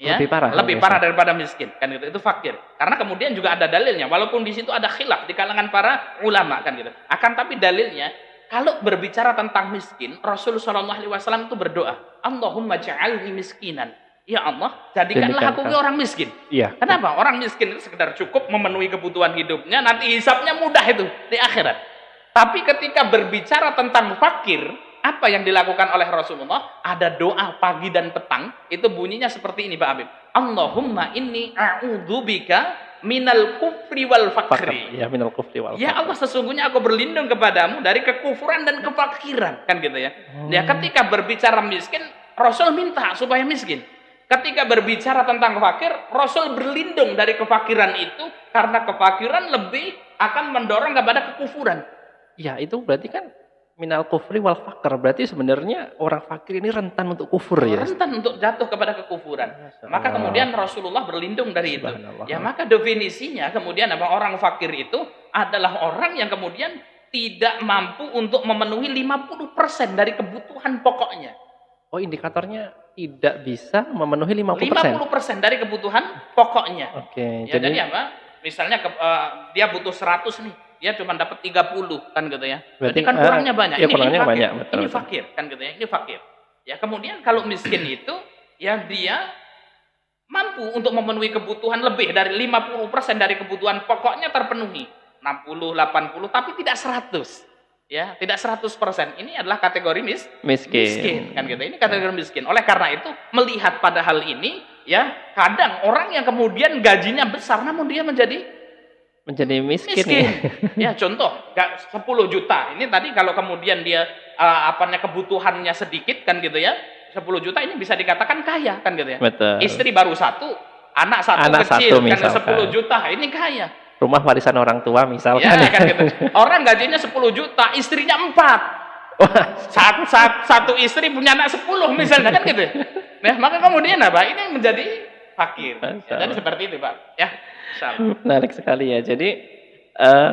Ya, lebih parah daripada miskin kan gitu. Itu fakir. Karena kemudian juga ada dalilnya, walaupun di situ ada khilaf di kalangan para ulama kan gitu. Akan tapi dalilnya kalau berbicara tentang miskin, Rasul sallallahu alaihi wasallam itu berdoa, Allahumma ja'alni miskinan. Ya Allah, jadikanlah aku orang miskin. Iya. Kenapa? Orang miskin itu sekedar cukup memenuhi kebutuhan hidupnya, nanti hisabnya mudah itu di akhirat. Tapi ketika berbicara tentang fakir, apa yang dilakukan oleh Rasulullah? Ada doa pagi dan petang, itu bunyinya seperti ini Pak Habib. Allahumma inni a'udzubika minal kufri wal fakri. Ya, minal kufri wal fakri. Ya Allah, sesungguhnya aku berlindung kepadamu dari kekufuran dan kefakiran. Kan gitu ya. Ya, ketika berbicara miskin, Rasul minta supaya miskin. Ketika berbicara tentang fakir, Rasul berlindung dari kefakiran itu, karena kefakiran lebih akan mendorong kepada kekufuran. Ya, itu berarti kan minal kufri wal fakr, berarti sebenarnya orang fakir ini rentan untuk kufur ya? Rentan untuk jatuh kepada kekufuran. Maka kemudian Rasulullah berlindung dari itu. Ya, maka definisinya kemudian orang fakir itu adalah orang yang kemudian tidak mampu untuk memenuhi 50% dari kebutuhan pokoknya. Oh, indikatornya tidak bisa memenuhi 50%? 50% dari kebutuhan pokoknya. Oke, Ya, jadi apa? Misalnya dia butuh 100 nih, dia cuma dapat 30 kan gitu ya. Berarti kan kurangnya banyak. Ya, ini kurangnya fakir. banyak, betul, ini fakir kan gitu ya. Ini fakir. Ya, kemudian kalau miskin itu ya dia mampu untuk memenuhi kebutuhan lebih dari 50% dari kebutuhan pokoknya terpenuhi. 60, 80, tapi tidak 100. Ya, tidak 100%. Ini adalah kategori miskin kan gitu. Ini kategori miskin. Oleh karena itu, melihat pada hal ini, ya, kadang orang yang kemudian gajinya besar namun dia menjadi miskin. Ya, contoh, 10 juta. Ini tadi kalau kemudian dia kebutuhannya sedikit kan gitu ya. 10 juta ini bisa dikatakan kaya kan gitu ya. Betul. Istri baru satu, anak kecil kan 10 juta. Ini kaya. Rumah warisan orang tua misalkan. Ya, kan gitu. Orang gajinya 10 juta, istrinya 4. Satu istri punya anak 10 misalnya kan gitu. Nah, maka kemudian apa? Ini menjadi fakir. Ya, jadi seperti itu, Pak. Ya. Menarik sekali ya. Jadi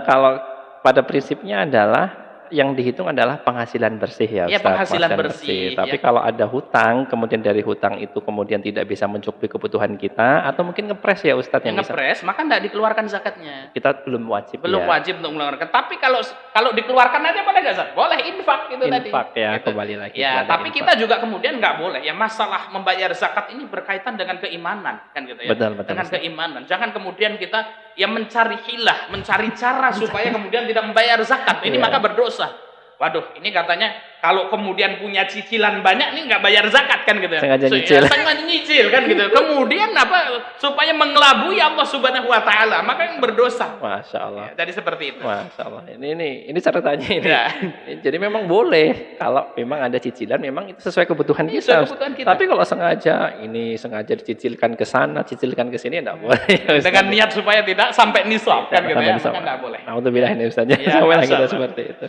kalau pada prinsipnya adalah yang dihitung adalah penghasilan bersih ya, Ustaz. Ya, penghasilan bersih. Tapi kalau ada hutang, kemudian dari hutang itu kemudian tidak bisa mencukupi kebutuhan kita, atau mungkin ngepres ya, Ustaz, yang ngepres, maka tidak dikeluarkan zakatnya. Kita belum wajib. Belum wajib untuk mengeluarkan. Tapi kalau dikeluarkan aja boleh nggak, Ustaz? Boleh, infak itu tadi. Infak ya, gitu. Kembali lagi. Ya, tapi kita juga kemudian nggak boleh. Ya, masalah membayar zakat ini berkaitan dengan keimanan, kan gitu ya. Betul, dengan keimanan. Jangan kemudian kita mencari hilah, mencari cara supaya kemudian tidak membayar zakat. Ini maka berdosa. Waduh, ini katanya kalau kemudian punya cicilan banyak nih nggak bayar zakat kan gitu. Sengaja nyicil. Sengaja nyicil kan gitu. Kemudian supaya mengelabui Allah Subhanahu wa taala, maka yang berdosa. Masya Allah. Ya, jadi seperti itu. Masya Allah. Ini catatannya ini. Ya. Jadi memang boleh kalau memang ada cicilan, memang itu sesuai kebutuhan kita. Tapi kalau sengaja dicicilkan ke sana, cicilkan ke sini enggak boleh. Dengan niat supaya tidak sampai nisab kan gitu ya. Maka enggak boleh. Alhamdulillah ini Ustaz. Sampai lagi kita seperti itu.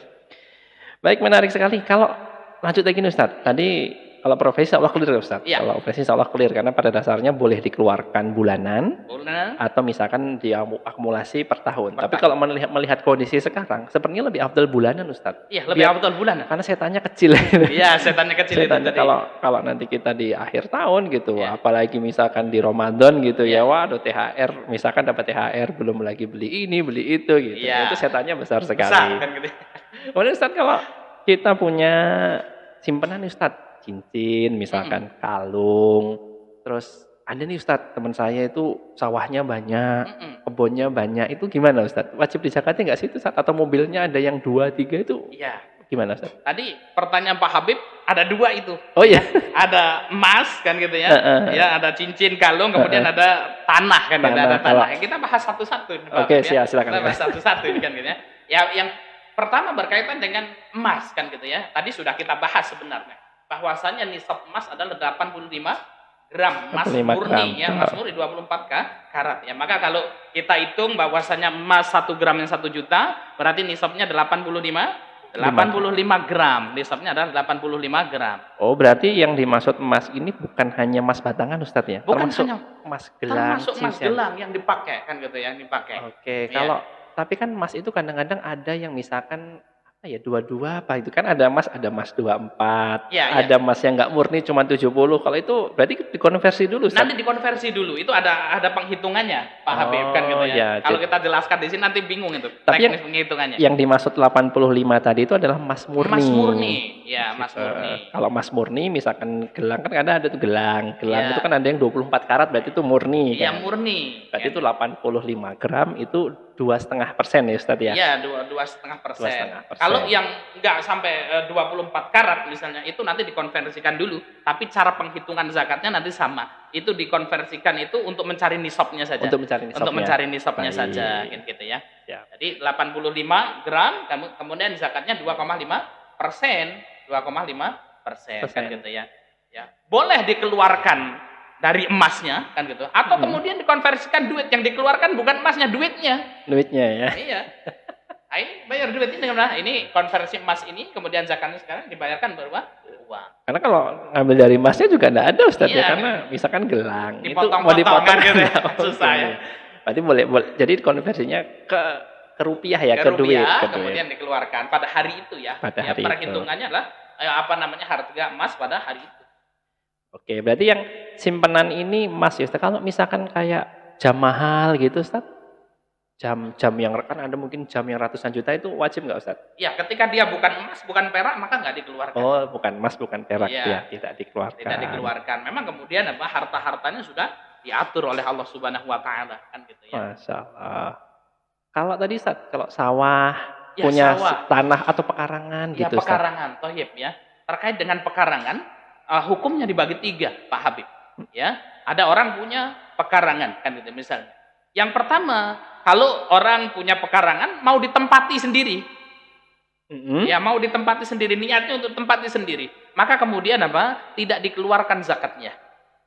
Baik, menarik sekali. Kalau lanjut lagi nih Ustaz, tadi kalau profesi Allah clear Ustaz. Ya. Kalau profesi Allah clear karena pada dasarnya boleh dikeluarkan bulanan atau misalkan diakumulasi per tahun. Tapi kalau melihat kondisi sekarang, sepertinya lebih afdal bulanan Ustaz. Iya, lebih afdal bulanan. Karena setannya kecil. Iya, setannya kecil. Setannya kalau nanti kita di akhir tahun gitu, apalagi misalkan di Ramadan gitu ya, waduh THR, misalkan dapat THR belum lagi beli ini, beli itu gitu. Itu setannya besar sekali. Besar kan gitu. Kemudian Ustaz, kalau kita punya simpanan Ustaz, cincin misalkan, kalung, terus ada nih Ustaz, teman saya itu sawahnya banyak, kebunnya banyak, itu gimana Ustaz? Wajib dizakati nggak sih itu Ustaz? Atau mobilnya ada yang 2, 3 itu? Iya. Gimana Ustaz? Tadi pertanyaan Pak Habib ada 2 itu. Oh iya. Ada emas kan gitu ya. Ya, ada cincin, kalung, kemudian ada tanah kan gitu, ada tanah. Kita bahas satu-satu. Oke, silakan. Kita bahas satu-satu ini kan gitu ya. Yang pertama berkaitan dengan emas kan gitu ya. Tadi sudah kita bahas sebenarnya bahwasanya nisab emas adalah 85 gram emas murni ya, emas murni 24 karat ya. Maka kalau kita hitung bahwasanya emas 1 gram yang 1 juta, berarti nisabnya 85 gram. Nisabnya adalah 85 gram. Oh, berarti yang dimaksud emas ini bukan hanya emas batangan Ustaz ya? Bukan termasuk hanya emas gelang. Termasuk emas gelang yang dipakai kan gitu ya, Oke, kalau tapi kan emas itu kadang-kadang ada yang misalkan apa ya, 22 apa itu kan ada emas 24, ada emas yang nggak murni cuma 70. Kalau itu berarti dikonversi dulu Ustaz. Nanti dikonversi dulu. Itu ada penghitungannya Pak Habib kan gitu ya. Kalau kita jelaskan di sini nanti bingung itu teknis penghitungannya. Yang dimaksud 85 tadi itu adalah emas murni. Emas murni. Ya, emas murni. Kalau emas murni misalkan gelang kan ada tuh gelang. Gelang itu kan ada yang 24 karat berarti itu murni. Iya, kan? Murni. Berarti itu 85 gram itu 2,5% ya Ustaz ya? Iya, 2,5%. Kalau yang nggak sampai 24 karat misalnya, itu nanti dikonversikan dulu. Tapi cara penghitungan zakatnya nanti sama. Itu dikonversikan itu untuk mencari nisabnya saja. Untuk mencari nisabnya saja, gitu ya. Jadi 85 gram, kemudian zakatnya 2,5%. 2,5% kan gitu ya. Boleh dikeluarkan dari emasnya kan gitu, atau kemudian dikonversikan duit yang dikeluarkan bukan emasnya, duitnya ya. Iya. Nah, ini bayar duit ini gimana? Ini konversi emas ini, kemudian zakatnya sekarang dibayarkan berupa uang. Karena kalau ngambil dari emasnya juga enggak ada Ustaz ya, karena misalkan gelang itu mau dipotong gitu ya. Susah ya. Berarti boleh jadi konversinya ke ke rupiah ya, ke ke duit, rupiah, ke duit. kemudian dikeluarkan pada hari itu ya. Pada Ya, hari itu. perhitungannya adalah harga emas pada hari itu. Oke, berarti yang simpenan ini emas ya Ustaz. Kalau misalkan kayak jam mahal gitu Ustaz, jam-jam yang kan ada mungkin jam yang ratusan juta itu wajib nggak Ustaz? Ya, ketika dia bukan emas, bukan perak, maka nggak dikeluarkan. Oh, bukan emas, bukan perak Iya. ya, tidak dikeluarkan. Tidak dikeluarkan. Memang kemudian harta-hartanya sudah diatur oleh Allah Subhanahu wa taala kan gitu ya. Masya Allah. Kalau tadi Ustaz, kalau sawah, Ya, punya sawah. tanah atau pekarangan Ya, gitu Ustaz. pekarangan, tohib ya. Terkait dengan pekarangan, hukumnya dibagi 3, Pak Habib. Ya, ada orang punya pekarangan kan gitu misalnya. Yang pertama, kalau orang punya pekarangan mau ditempati sendiri. Ya, mau ditempati sendiri, niatnya untuk tempati sendiri. Maka kemudian apa? Tidak dikeluarkan zakatnya.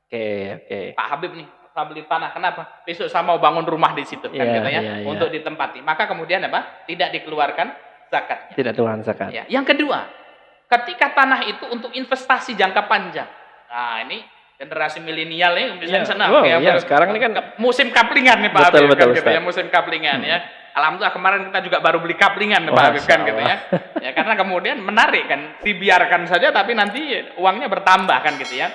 Oke. Pak Habib nih, saya beli tanah, kenapa? Besok saya mau bangun rumah di situ kan gitu ya, untuk ditempati. Maka kemudian apa? Tidak dikeluarkan zakatnya. Tidak dikeluarkan zakat. Ya. Yang kedua, ketika tanah itu untuk investasi jangka panjang. Nah, ini generasi milenial nih misalnya senang sekarang ini kan musim kaplingan nih Pak Habib kan gitu ya, musim kaplingan ya. Alhamdulillah kemarin kita juga baru beli kaplingan nih Pak Habib kan gitu ya. Ya karena kemudian menarik kan, dibiarkan saja tapi nanti uangnya bertambah kan gitu ya.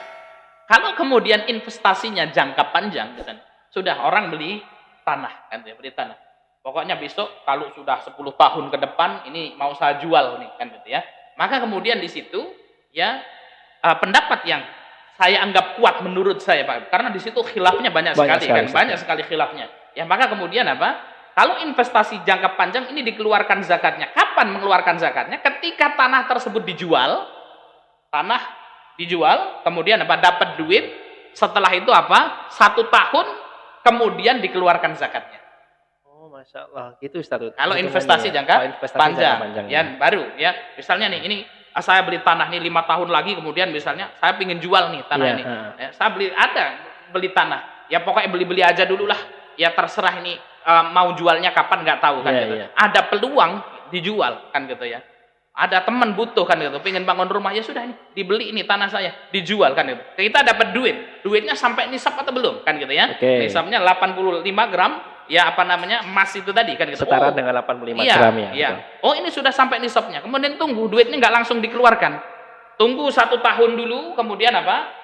Kalau kemudian investasinya jangka panjang misalnya, sudah orang beli tanah kan ya, beli tanah. Pokoknya besok kalau sudah 10 tahun ke depan ini mau saya jual nih kan gitu ya. Maka kemudian di situ ya pendapat yang saya anggap kuat menurut saya Pak, karena di situ khilafnya banyak sekali kan, banyak sekali khilafnya. Ya maka kemudian apa? Kalau investasi jangka panjang ini dikeluarkan zakatnya. Kapan mengeluarkan zakatnya? Ketika tanah tersebut dijual, kemudian apa? Dapat duit. Setelah itu apa? 1 tahun kemudian dikeluarkan zakatnya. Oh, Masya Allah, gitu Ustaz. Kalau investasi jangka panjang, ya baru ya. Misalnya nih, ini saya beli tanah nih 5 tahun lagi, kemudian misalnya saya ingin jual nih tanah ini. Ya, saya beli tanah. Ya pokoknya beli aja dulu lah. Ya terserah ini mau jualnya kapan nggak tahu kan gitu. Ada peluang dijual kan gitu ya. Ada teman butuh kan gitu, pengen bangun rumah, ya sudah ini dibeli ini tanah saya, dijual kan gitu. Kita dapat duitnya sampai nisab atau belum kan gitu ya. Nisabnya 85 gram ya emas itu tadi kan gitu. Setara dengan 85 gram ya. Iya. Oh ini sudah sampai nisabnya, kemudian tunggu duitnya nggak langsung dikeluarkan. Tunggu 1 tahun dulu, kemudian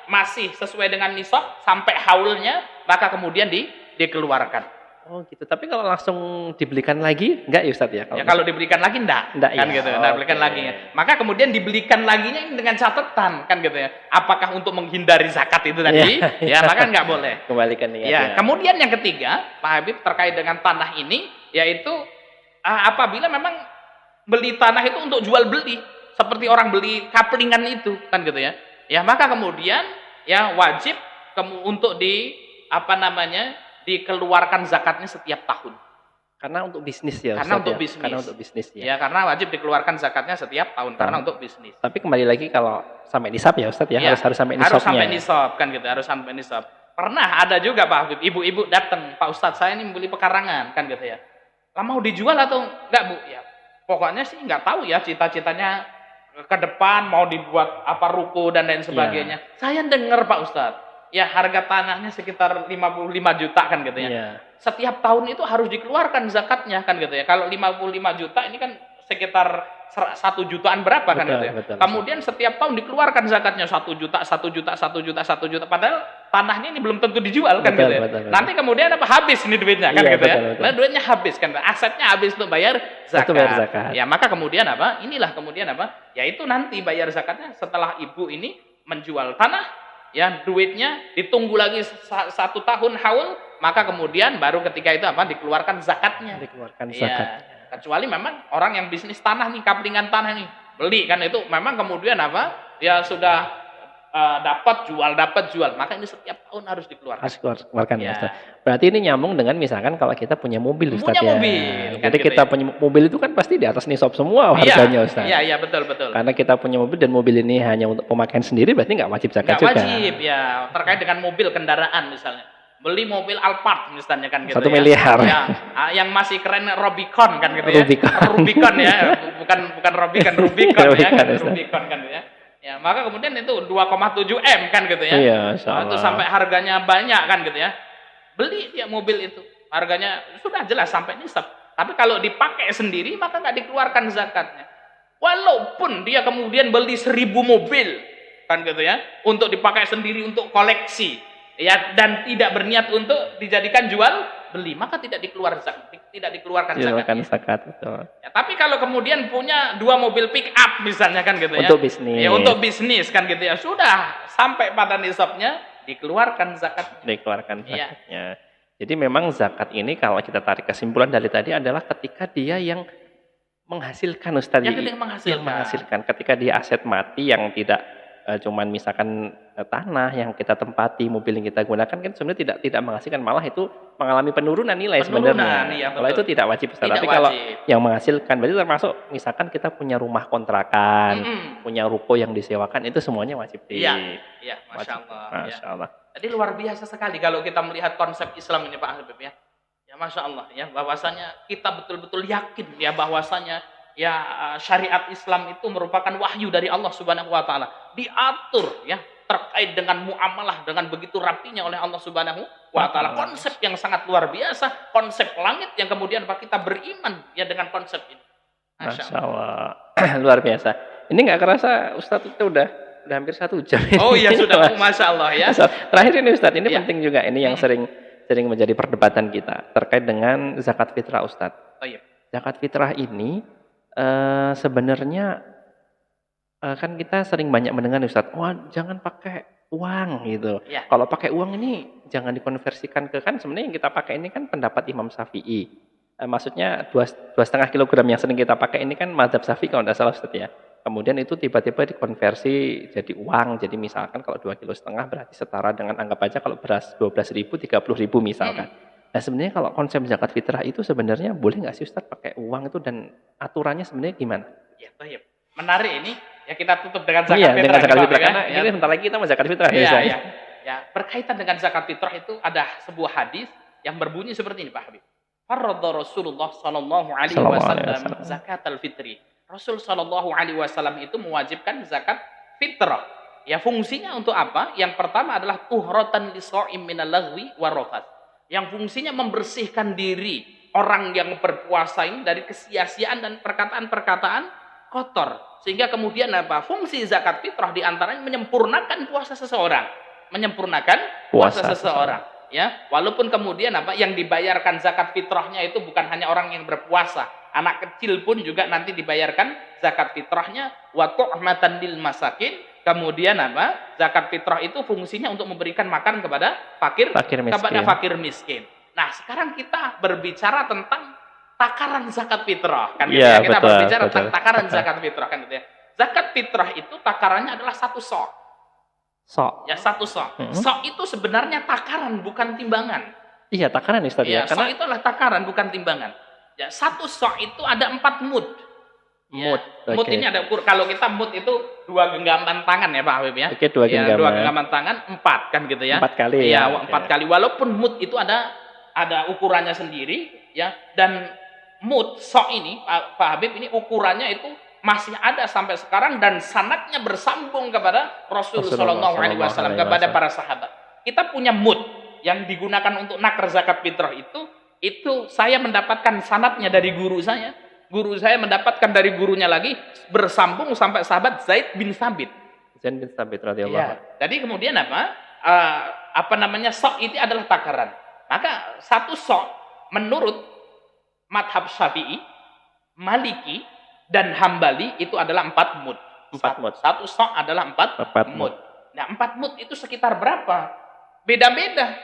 masih sesuai dengan nisab sampai haulnya, maka kemudian dikeluarkan. Oh gitu. Tapi kalau langsung dibelikan lagi enggak ya Ustaz ya? Kalau dibelikan lagi enggak kan gitu. Dibelikan lagi. Maka kemudian dibelikan laginya ini dengan catatan kan gitu ya. Apakah untuk menghindari zakat itu tadi? Ya, maka enggak boleh. Kembalikan niatnya. Ya, kemudian yang ketiga, Pak Habib terkait dengan tanah ini yaitu apabila memang beli tanah itu untuk jual beli, seperti orang beli kaplingan itu kan gitu ya. Ya, maka kemudian ya wajib untuk dikeluarkan zakatnya setiap tahun. Karena untuk bisnis ya. Karena untuk bisnis. Ya, karena wajib dikeluarkan zakatnya setiap tahun karena untuk bisnis. Tapi kembali lagi kalau sampai nisab ya Ustaz ya, harus sampai nisabnya. Harus sampai nisab kan gitu, harus sampai nisab. Pernah ada juga Pak Habib, ibu-ibu datang, Pak Ustadz saya ini beli pekarangan kan gitu ya. Lah mau dijual atau enggak Bu? Ya, pokoknya sih enggak tahu ya cita-citanya ke depan mau dibuat ruko dan lain sebagainya. Saya dengar Pak Ustadz, ya harga tanahnya sekitar 55 juta kan gitu ya. Setiap tahun itu harus dikeluarkan zakatnya kan gitu ya. Kalau 55 juta ini kan sekitar 1 jutaan berapa kan gitu ya. Kemudian setiap tahun dikeluarkan zakatnya 1 juta, 1 juta, 1 juta, 1 juta. Padahal tanahnya ini belum tentu dijual kan gitu ya. Nanti kemudian habis ini duitnya kan gitu ya. Nah, duitnya habis kan. Asetnya habis untuk bayar zakat. Ya, maka kemudian inilah kemudian yaitu nanti bayar zakatnya setelah ibu ini menjual tanah. Ya, duitnya ditunggu lagi 1 tahun haul, maka kemudian baru ketika itu dikeluarkan zakatnya. Ya, kecuali memang orang yang bisnis tanah nih, kaplingan tanah nih, beli kan itu memang kemudian ya sudah dapat jual, maka ini setiap tahun harus dikeluarkan. Harus keluarkan ya Ustaz. Berarti ini nyambung dengan misalkan kalau kita punya mobil Ustaz ya. Punya mobil. Jadi kita punya mobil itu kan pasti di atas nisab semua harganya Ustaz. Iya, betul. Karena kita punya mobil dan mobil ini hanya untuk pemakaian sendiri berarti nggak wajib zakat juga. Nggak wajib ya, terkait dengan mobil kendaraan misalnya. Beli mobil Alphard misalnya kan gitu 1 miliar. Ya, yang masih keren Rubicon kan gitu ya. Rubicon ya, bukan Rubicon ya, Rubicon kan ya. Ya, maka kemudian itu 2,7 M kan gitu ya. Iya, itu sampai harganya banyak kan gitu ya. Beli dia mobil itu, harganya sudah jelas sampai nisab. Tapi kalau dipakai sendiri maka nggak dikeluarkan zakatnya. Walaupun dia kemudian beli 1000 mobil, kan gitu ya, untuk dipakai sendiri untuk koleksi, ya, dan tidak berniat untuk dijadikan jual beli, maka tidak dikeluarkan zakat, betul. Ya, tapi kalau kemudian punya 2 mobil pick up misalnya, kan gitu ya. Untuk bisnis. Ya, untuk bisnis, kan gitu ya. Sudah sampai pada nisabnya dikeluarkan zakatnya. Dikeluarkan zakatnya. Ya. Jadi memang zakat ini kalau kita tarik kesimpulan dari tadi adalah ketika dia yang menghasilkan, Ustaz. Yang menghasilkan. Ketika dia aset mati yang tidak cuman misalkan tanah yang kita tempati, mobil yang kita gunakan, kan sebenarnya tidak menghasilkan, malah itu mengalami penurunan nilai sebenarnya. Iya, kalau itu tidak wajib, Ustaz. Tapi kalau yang menghasilkan, berarti termasuk misalkan kita punya rumah kontrakan, punya ruko yang disewakan, itu semuanya wajib. Iya, Masya Allah. Jadi luar biasa sekali kalau kita melihat konsep Islam ini, Pak Habib, ya. Ya, Masya Allah, ya, bahwasanya kita betul-betul yakin, ya, bahwasanya ya syariat Islam itu merupakan wahyu dari Allah Subhanahu wa taala. Diatur, ya, terkait dengan muamalah dengan begitu rapinya oleh Allah Subhanahu wa taala. Konsep yang sangat luar biasa, konsep langit yang kemudian kita beriman, ya, dengan konsep ini. Masya Allah. Luar biasa. Ini nggak kerasa Ustadz itu udah hampir 1 jam. Oh iya, sudah. Masya Allah, ya. Terakhir ini Ustadz, ini penting juga, ini yang sering menjadi perdebatan kita terkait dengan zakat fitrah, Ustadz. Oh iya. Zakat fitrah ini sebenarnya kan kita sering banyak mendengar, Ustadz, wah jangan pakai uang gitu. Ya. Kalau pakai uang ini jangan dikonversikan ke, kan sebenarnya yang kita pakai ini kan pendapat Imam Syafi'i. Maksudnya 2,5 kilogram yang sering kita pakai ini kan mazhab Syafi'i kalau tidak salah, Ustadz, ya. Kemudian itu tiba-tiba dikonversi jadi uang. Jadi misalkan kalau 2,5 kilo berarti setara dengan, anggap aja kalau beras 12.000, 30.000 misalkan. Nah sebenarnya kalau konsep zakat fitrah itu sebenarnya boleh nggak sih, Ustadz, pakai uang itu, dan aturannya sebenarnya gimana? Ya, baik. Menarik ini, ya, kita tutup dengan zakat fitrah. Dengan zakat fitrah, karena ya, ini sebentar lagi kita mau zakat fitrah. Ya, berkaitan dengan zakat fitrah itu ada sebuah hadis yang berbunyi seperti ini, Pak Habib. Farradha Rasulullah sallallahu alaihi wasallam zakat al-fitri. Rasul sallallahu alaihi wasallam itu mewajibkan zakat fitrah. Ya, fungsinya untuk apa? Yang pertama adalah tuhratan lisa'im minal lagwi warafat. Yang fungsinya membersihkan diri orang yang berpuasa ini dari kesia-siaan dan perkataan-perkataan kotor. Sehingga kemudian apa? Fungsi zakat fitrah diantaranya menyempurnakan puasa seseorang. Menyempurnakan puasa seseorang. Ya, walaupun kemudian apa yang dibayarkan zakat fitrahnya itu bukan hanya orang yang berpuasa. Anak kecil pun juga nanti dibayarkan zakat fitrahnya, wa tu'matan lil masakin. Kemudian apa? Zakat fitrah itu fungsinya untuk memberikan makan kepada fakir miskin. Nah, sekarang kita berbicara tentang takaran zakat fitrah, kan gitu ya. Kita berbicara tentang takaran zakat fitrah, kan gitu ya. Zakat fitrah itu takarannya adalah 1 sok. Ya, 1 sok. Sok itu sebenarnya takaran, bukan timbangan. Iya, takaran, Ustaz, ya. Karena sok itu adalah takaran, bukan timbangan. Ya, 1 sok itu ada 4 mud. Mud. Ya, mud ini ada ukur. Kalau kita mud itu 2 genggaman tangan, ya, Pak Habib, ya. Oke, 2 genggaman. 2 genggaman tangan, 4, kan gitu ya. 4 kali. Ya, 4 kali. Walaupun mud itu ada ukurannya sendiri, ya. Dan mud sok ini, Pak Habib, ini ukurannya itu masih ada sampai sekarang dan sanadnya bersambung kepada Rasulullah sallallahu alaihi wasallam, kepada para sahabat. Kita punya mud yang digunakan untuk nakar zakat fitrah itu saya mendapatkan sanadnya dari guru saya. Guru saya mendapatkan dari gurunya lagi, bersambung sampai sahabat Zaid bin Sabit. Zaid bin Sabit radhiyallahu anhu. Jadi kemudian sok itu adalah takaran. Maka 1 sok menurut madhab Syafi'i, Maliki, dan Hambali itu adalah 4 mud. 4 mud. 1 sok adalah 4 mud. Nah, 4 mud itu sekitar berapa? Beda-beda.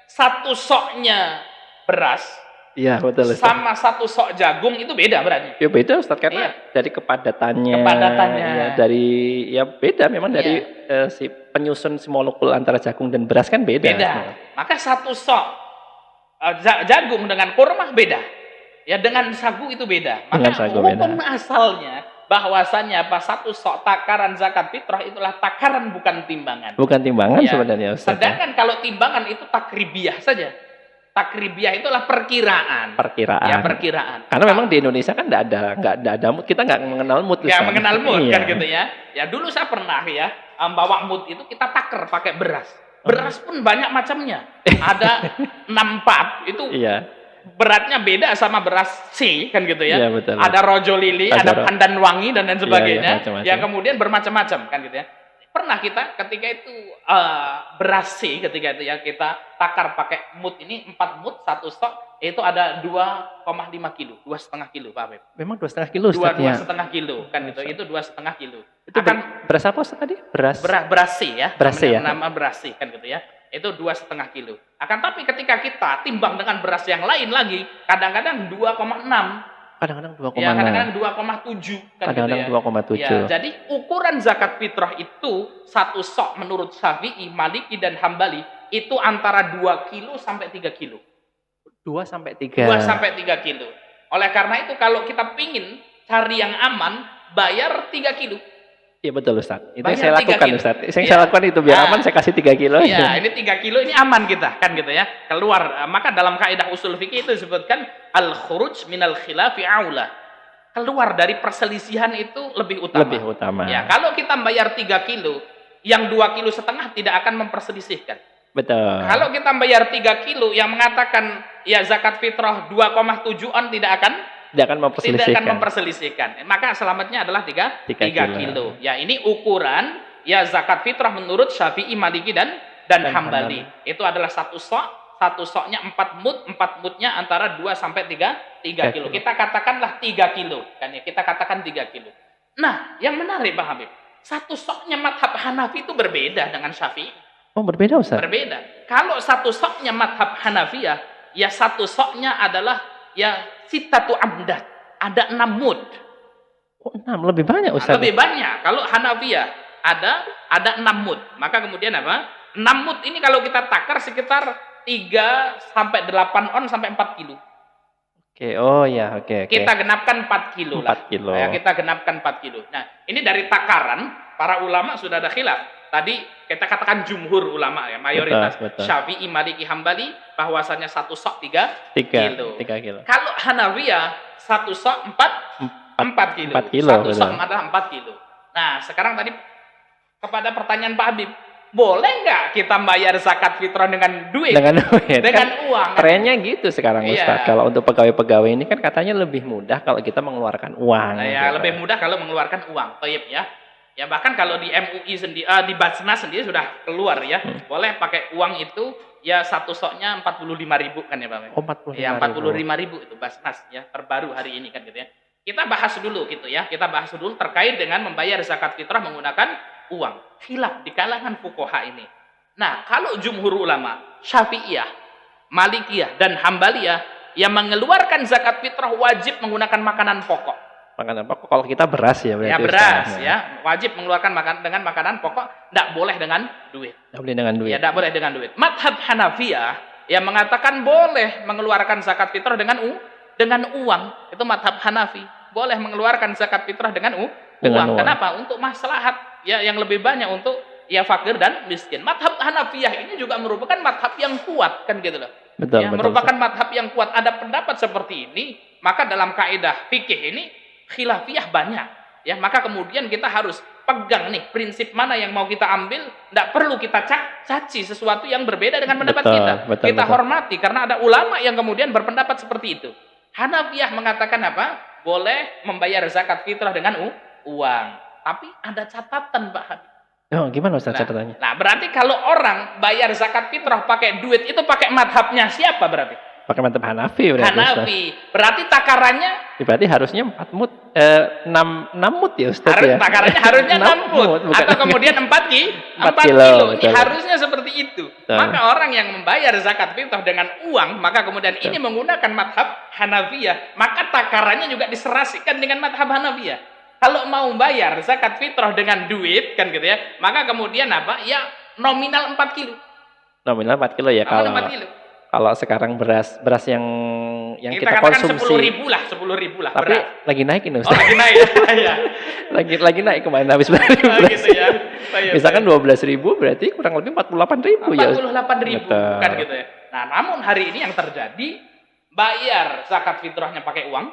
1 soknya beras, iya, betul, Ustaz, sama 1 sok jagung itu beda berarti. Ya beda, Ustaz, karena dari kepadatannya, ya, dari beda memang dari si penyusun si molekul antara jagung dan beras kan beda. Maka 1 sok jagung dengan kurma beda. Ya, dengan sagu itu beda. Maka hukum asalnya bahwasannya 1 sok takaran zakat fitrah itulah takaran, bukan timbangan. Bukan timbangan, ya, sebenarnya, Ustaz. Sedangkan kalau timbangan itu takribiyah saja. Takribiyah itulah perkiraan. Ya, perkiraan. Karena memang di Indonesia kan enggak ada mud, kita enggak mengenal mud. Ya, mengenal mud, kan gitu ya. Ya, dulu saya pernah ya bawa mud itu kita taker pakai beras. Beras pun banyak macamnya. Ada 64 itu. Iya. beratnya beda sama beras C kan gitu ya. Iya, betul. Ada rojo lili, ada pandan wangi dan lain sebagainya. Macam-macam. Yang kemudian bermacam-macam kan gitu ya. Pernah kita ketika itu beras C ketika itu ya kita takar pakai mut ini 4 mut 1 stok itu ada 2,5 kilo, 2,5 kilo Pak Habib. Memang 2,5 kilo Ustaz ya? 2,5 kilo kan gitu. Itu 2,5 kilo. Itu beras apa Ustaz tadi? Beras C ya. Beras C ya. Nama beras C kan gitu ya. Itu 2,5 kilo. Akan tapi ketika kita timbang dengan beras yang lain lagi, kadang-kadang 2,6. Kadang-kadang 2,6. Ya, kadang-kadang 2,7 kan kadang-kadang gitu ya. 2,7. Ya, jadi ukuran zakat fitrah itu 1 sok menurut Syafi'i, Maliki dan Hambali itu antara 2 kilo sampai 3 kilo. 2 sampai 3. 2 sampai 3 kilo. Oleh karena itu kalau kita pingin cari yang aman, bayar 3 kilo. Iya betul Ustaz. Itu Bayar yang saya lakukan kilo. Ustaz. Saya lakukan itu biar aman saya kasih 3 kilo. Iya, ini 3 kilo ini aman kita kan gitu ya. Keluar. Maka dalam kaidah usul fikih itu disebutkan al-khuruj minal khilafi aula. Keluar dari perselisihan itu lebih utama. Lebih utama. Ya, kalau kita bayar 3 kilo, yang 2,5 kilo tidak akan memperselisihkan. Betul. Kalau kita bayar 3 kilo yang mengatakan ya zakat fitrah 2,7 on tidak akan memperselisihkan. Maka selamatnya adalah 3 kilo. Ya, ini ukuran ya zakat fitrah menurut Syafi'i, Maliki dan Hambali. Itu adalah 1 sok, 1 soknya 4 mut, 4 mutnya antara 2 sampai 3 kilo. Kita katakanlah 3 kilo. Kan ya, kita katakan 3 kilo. Nah, yang menarik Pak Habib, 1 soknya madhab Hanafi itu berbeda dengan Syafi'i. Oh, berbeda Ustaz? Berbeda. Kalau 1 soknya madhab Hanafiyah, ya 1 soknya adalah ya sitatu amdad. Ada 6 mud. Oh, 6 lebih banyak Ustaz. Lebih banyak. Kalau Hanafiyah ada 6 mud. Maka kemudian apa? 6 mud ini kalau kita takar sekitar 3 sampai 8 on sampai 4 kilo. Oke, oh ya, oke. Kita genapkan 4 kilo lah. 4 kilo. Ya, kita genapkan 4 kilo. Nah, ini dari takaran para ulama sudah ada khilaf. Tadi kita katakan jumhur ulama ya, mayoritas betul. Syafi'i, Maliki, Hambali bahwasanya 1 sok 3 kilo. 3 kilo. Kalau Hanafiyah 1 sok 4 kilo. 4 kilo. 1 sok adalah 4 kilo. Nah, sekarang tadi kepada pertanyaan Pak Habib, boleh nggak kita bayar zakat fitrah dengan duit? Dengan uang. Trennya gitu sekarang Ustaz. Iya. Kalau untuk pegawai-pegawai ini kan katanya lebih mudah kalau kita mengeluarkan uang. Nah, ya, lebih mudah kalau mengeluarkan uang. Thayyib ya. Ya bahkan kalau di MUI sendiri, di Basnas sendiri sudah keluar ya, boleh pakai uang itu ya 1 soknya 45.000 kan ya Pak. Oh, 45.000. Ya 45.000 itu Basnas ya, terbaru hari ini kan gitu ya. Kita bahas dulu gitu ya, kita bahas dulu terkait dengan membayar zakat fitrah menggunakan uang. Khilaf di kalangan fuqaha ini. Nah, kalau jumhur ulama Syafi'iyah, Malikiyah dan Hambaliyah yang mengeluarkan zakat fitrah wajib menggunakan makanan pokok. Makanan pokok kalau kita beras ya berarti. Ya beras ya, wajib mengeluarkan dengan makanan pokok, tidak boleh dengan duit. Tidak boleh dengan duit. Ya, tidak boleh dengan duit. Madhab Hanafiyah yang mengatakan boleh mengeluarkan zakat fitrah dengan uang. Itu madhab Hanafi. Boleh mengeluarkan zakat fitrah dengan uang. Kenapa? Untuk maslahat ya yang lebih banyak untuk ya fakir dan miskin. Madhab Hanafiyah ini juga merupakan madhab yang kuat kan gitu loh. Betul, ya, merupakan madhab yang kuat. Ada pendapat seperti ini, maka dalam kaidah fikih ini khilafiyah banyak ya, maka kemudian kita harus pegang nih prinsip mana yang mau kita ambil. Tidak perlu kita caci sesuatu yang berbeda dengan pendapat kita. Kita hormati karena ada ulama yang kemudian berpendapat seperti itu. Hanafiyah mengatakan apa? Boleh membayar zakat fitrah dengan uang, tapi ada catatan Pak Habib. Oh, gimana Ustaz catatannya? Nah, berarti kalau orang bayar zakat fitrah pakai duit itu pakai madhabnya siapa berarti? Pakai madhab Hanafi berarti. Hanafi. Berarti takarannya? Berarti harusnya 4 mut, 6 mut ya Ustaz ya? Takarannya harusnya 6 mut. Atau kemudian 4 kilo. Ini harusnya seperti itu. Maka orang yang membayar zakat fitrah dengan uang, maka kemudian ini menggunakan madhab Hanafiyah, maka takarannya juga diserasikan dengan madhab Hanafiyah. Kalau mau bayar zakat fitrah dengan duit, kan gitu ya, maka kemudian apa? Ya nominal 4 kilo. Nominal 4 kilo ya. Kalau 4 kilo. Kalau sekarang beras yang kita konsumsi 10.000 lah tapi beras. Lagi naik ini Ustaz. Oh, lagi naik ya. lagi naik kemarin habis beras. Gitu ya. Misalkan 12.000 berarti kurang lebih 48.000 ya. 48.000 kan gitu ya. Nah, namun hari ini yang terjadi bayar zakat fitrahnya pakai uang,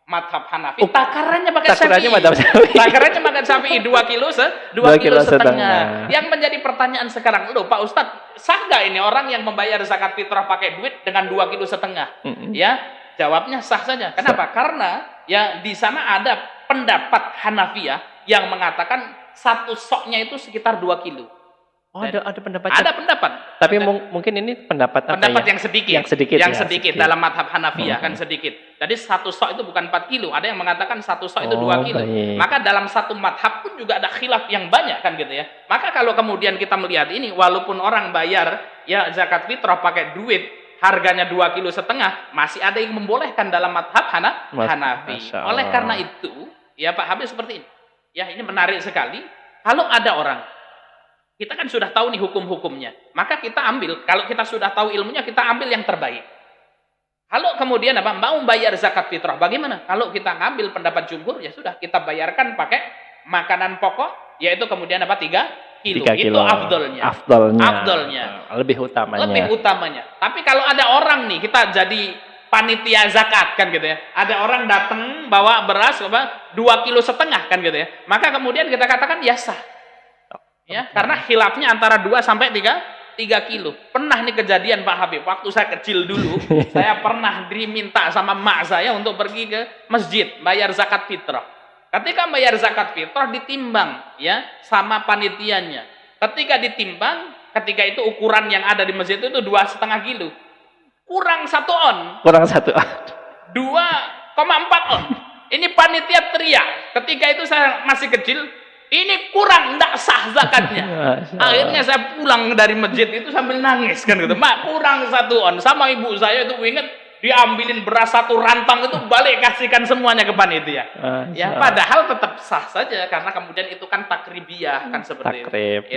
madhab Hanafi, takarannya pakai Takarannya Syafi'i. madhab Syafi'i. Takarannya pakai Syafi'i 2 kilo 2 kilo setengah. Yang menjadi pertanyaan sekarang, loh Pak Ustadz, sah nggak ini orang yang membayar zakat fitrah pakai duit dengan 2 kilo setengah? Ya, jawabnya sah saja. Kenapa? Karena ya di sana ada pendapat Hanafiyah yang mengatakan satu soknya itu sekitar 2 kilo. Oh, ada pendapatnya. Ada pendapat. Tapi mungkin ini pendapat apa pendapat ya? yang sedikit. Yang sedikit dalam madhab Hanafiyah kan sedikit. Jadi satu sok itu bukan 4 kilo. Ada yang mengatakan satu sok itu 2 kilo. Baik. Maka dalam satu madhab pun juga ada khilaf yang banyak kan gitu ya. Maka kalau kemudian kita melihat ini, walaupun orang bayar ya zakat fitrah pakai duit harganya 2 kilo setengah, masih ada yang membolehkan dalam madhab Hanafi. Oleh karena itu, ya Pak Habib seperti ini. Ya ini menarik sekali. Kalau ada orang, kita kan sudah tahu nih hukum-hukumnya. Maka kita ambil, kalau kita sudah tahu ilmunya, kita ambil yang terbaik. Kalau kemudian mau bayar zakat fitrah, bagaimana? Kalau kita ngambil pendapat jumhur, ya sudah, kita bayarkan pakai makanan pokok, yaitu kemudian 3 kilo. 3 kilo. Itu afdolnya. Lebih utamanya. Tapi kalau ada orang nih, kita jadi panitia zakat kan gitu ya. Ada orang datang bawa beras 2 kilo setengah kan gitu ya. Maka kemudian kita katakan ya sah. Ya, karena khilafnya antara 2 sampai 3 kilo. Pernah nih kejadian Pak Habib, waktu saya kecil dulu, saya pernah diminta sama mak saya untuk pergi ke masjid, bayar zakat fitrah. Ketika bayar zakat fitrah ditimbang ya sama panitianya. Ketika ditimbang, ketika itu ukuran yang ada di masjid itu 2,5 kilo. Kurang 1 on. 2,4 on. Ini panitia teriak. Ketika itu saya masih kecil, ini kurang, tidak sah zakatnya. Akhirnya saya pulang dari masjid itu sambil nangis kan gitu. Mak, kurang 1 on. Sama ibu saya itu ingat diambilin beras 1 rantang itu balik kasihkan semuanya ke panitia. Ya padahal tetap sah saja karena kemudian itu kan takribiyah kan seperti itu.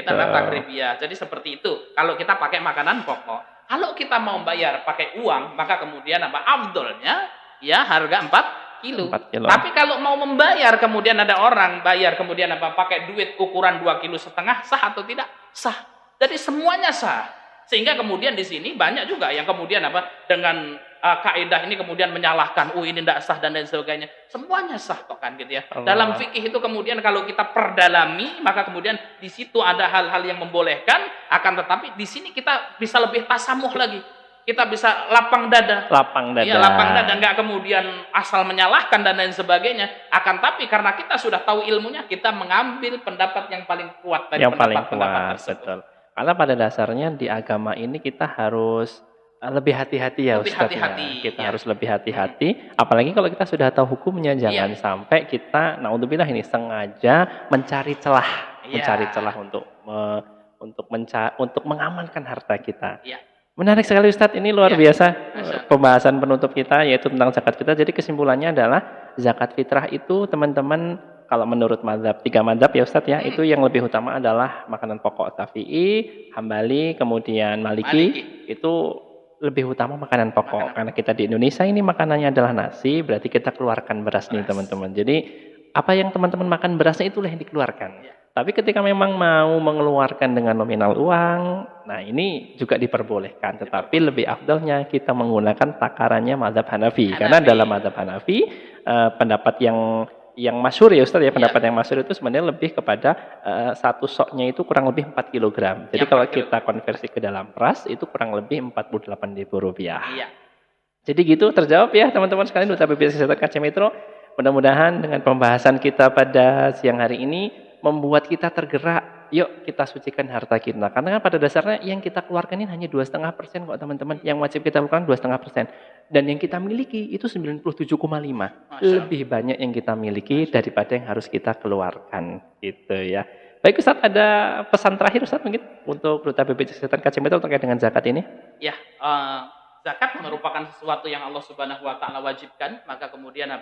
Itu adalah takribiyah. Jadi seperti itu. Kalau kita pakai makanan pokok, kalau kita mau bayar pakai uang, maka kemudian afdolnya ya harga 4 kilo. Tapi kalau mau membayar kemudian ada orang bayar kemudian pakai duit ukuran 2,5 kilo, sah atau tidak? Sah. Jadi semuanya sah. Sehingga kemudian di sini banyak juga yang kemudian dengan kaidah ini kemudian menyalahkan, ini tidak sah dan lain sebagainya. Semuanya sah kok kan gitu ya. Dalam fikih itu kemudian kalau kita perdalami, maka kemudian di situ ada hal-hal yang membolehkan, akan tetapi di sini kita bisa lebih tasamuh lagi. Kita bisa lapang dada. Iya, lapang dada, nggak kemudian asal menyalahkan dan lain sebagainya. Akan tapi karena kita sudah tahu ilmunya, kita mengambil pendapat yang paling kuat dari pendapat tersebut. Betul. Karena pada dasarnya di agama ini kita harus lebih hati-hati ya Ustaz. Kita harus lebih hati-hati. Apalagi kalau kita sudah tahu hukumnya, jangan sampai kita, naudzubillah ini, sengaja mencari celah, untuk mengamankan harta kita. Menarik sekali Ustadz, ini luar biasa pembahasan penutup kita yaitu tentang zakat fitrah. Jadi kesimpulannya adalah zakat fitrah itu teman-teman kalau menurut mazhab 3 mazhab ya Ustadz ya, itu yang lebih utama adalah makanan pokok Syafi'i, Hambali, kemudian Maliki. Itu lebih utama makanan pokok. Karena kita di Indonesia ini makanannya adalah nasi, berarti kita keluarkan beras nih teman-teman. Jadi apa yang teman-teman makan berasnya itulah yang dikeluarkan. Tapi ketika memang mau mengeluarkan dengan nominal uang, nah ini juga diperbolehkan. Tetapi lebih afdalnya kita menggunakan takarannya mazhab Hanafi. Karena dalam mazhab Hanafi, pendapat yang masyhur ya Ustaz ya, pendapat yang masyhur itu sebenarnya lebih kepada satu soknya itu kurang lebih 4 kg. Jadi kalau kita konversi ke dalam beras, itu kurang lebih Rp48.000. Jadi gitu, terjawab ya teman-teman sekalian Duta BPJS Kesehatan KC Metro. Mudah-mudahan dengan pembahasan kita pada siang hari ini membuat kita tergerak, yuk kita sucikan harta kita. Karena kan pada dasarnya yang kita keluarkan ini hanya 2,5% kok teman-teman. Yang wajib kita lakukan 2,5%. Dan yang kita miliki itu 97,5. Lebih banyak yang kita miliki daripada yang harus kita keluarkan. Gitu ya. Baik Ustaz, ada pesan terakhir Ustaz mungkin untuk Duta BPJS Kesehatan KC Metro terkait dengan zakat ini? Ya, zakat merupakan sesuatu yang Allah Subhanahu wa taala wajibkan, maka kemudian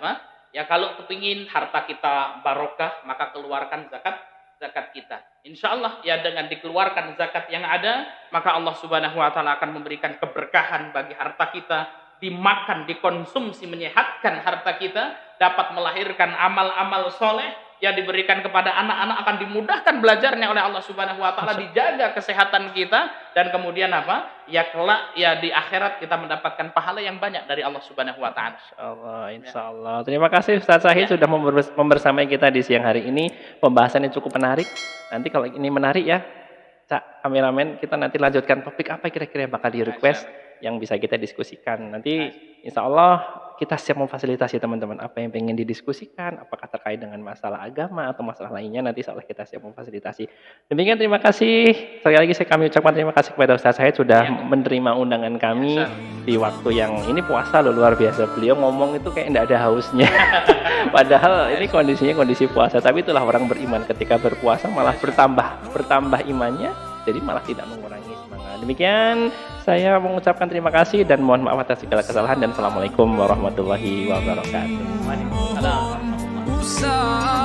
ya kalau kepingin harta kita barokah, maka keluarkan zakat kita. Insya Allah ya dengan dikeluarkan zakat yang ada, maka Allah Subhanahu wa taala akan memberikan keberkahan bagi harta kita, dimakan, dikonsumsi, menyehatkan harta kita, dapat melahirkan amal-amal soleh yang diberikan kepada anak-anak akan dimudahkan belajarnya oleh Allah Subhanahu wa taala, dijaga kesehatan kita, dan kemudian apa? Ya kelak ya di akhirat kita mendapatkan pahala yang banyak dari Allah Subhanahu wa taala. Insya Allah. Terima kasih Ustaz Syahid sudah membersamai kita di siang hari ini. Pembahasannya cukup menarik. Nanti kalau ini menarik ya, Cak kameramen, kita nanti lanjutkan topik apa kira-kira yang bakal di request yang bisa kita diskusikan. Nanti insya Allah kita siap memfasilitasi teman-teman apa yang pengen didiskusikan, apakah terkait dengan masalah agama atau masalah lainnya, nanti insya Allah kita siap memfasilitasi. Demikian, terima kasih. Sekali lagi kami ucapkan terima kasih kepada Ustaz Syahid sudah menerima undangan kami di waktu yang ini puasa loh, luar biasa. Beliau ngomong itu kayak tidak ada hausnya. Padahal ini kondisinya kondisi puasa, tapi itulah orang beriman, ketika berpuasa malah bertambah imannya, jadi malah tidak mengurangi semangat. Demikian, saya mengucapkan terima kasih dan mohon maaf atas segala kesalahan, dan assalamualaikum warahmatullahi wabarakatuh. Waalaikumsalam warahmatullahi wabarakatuh.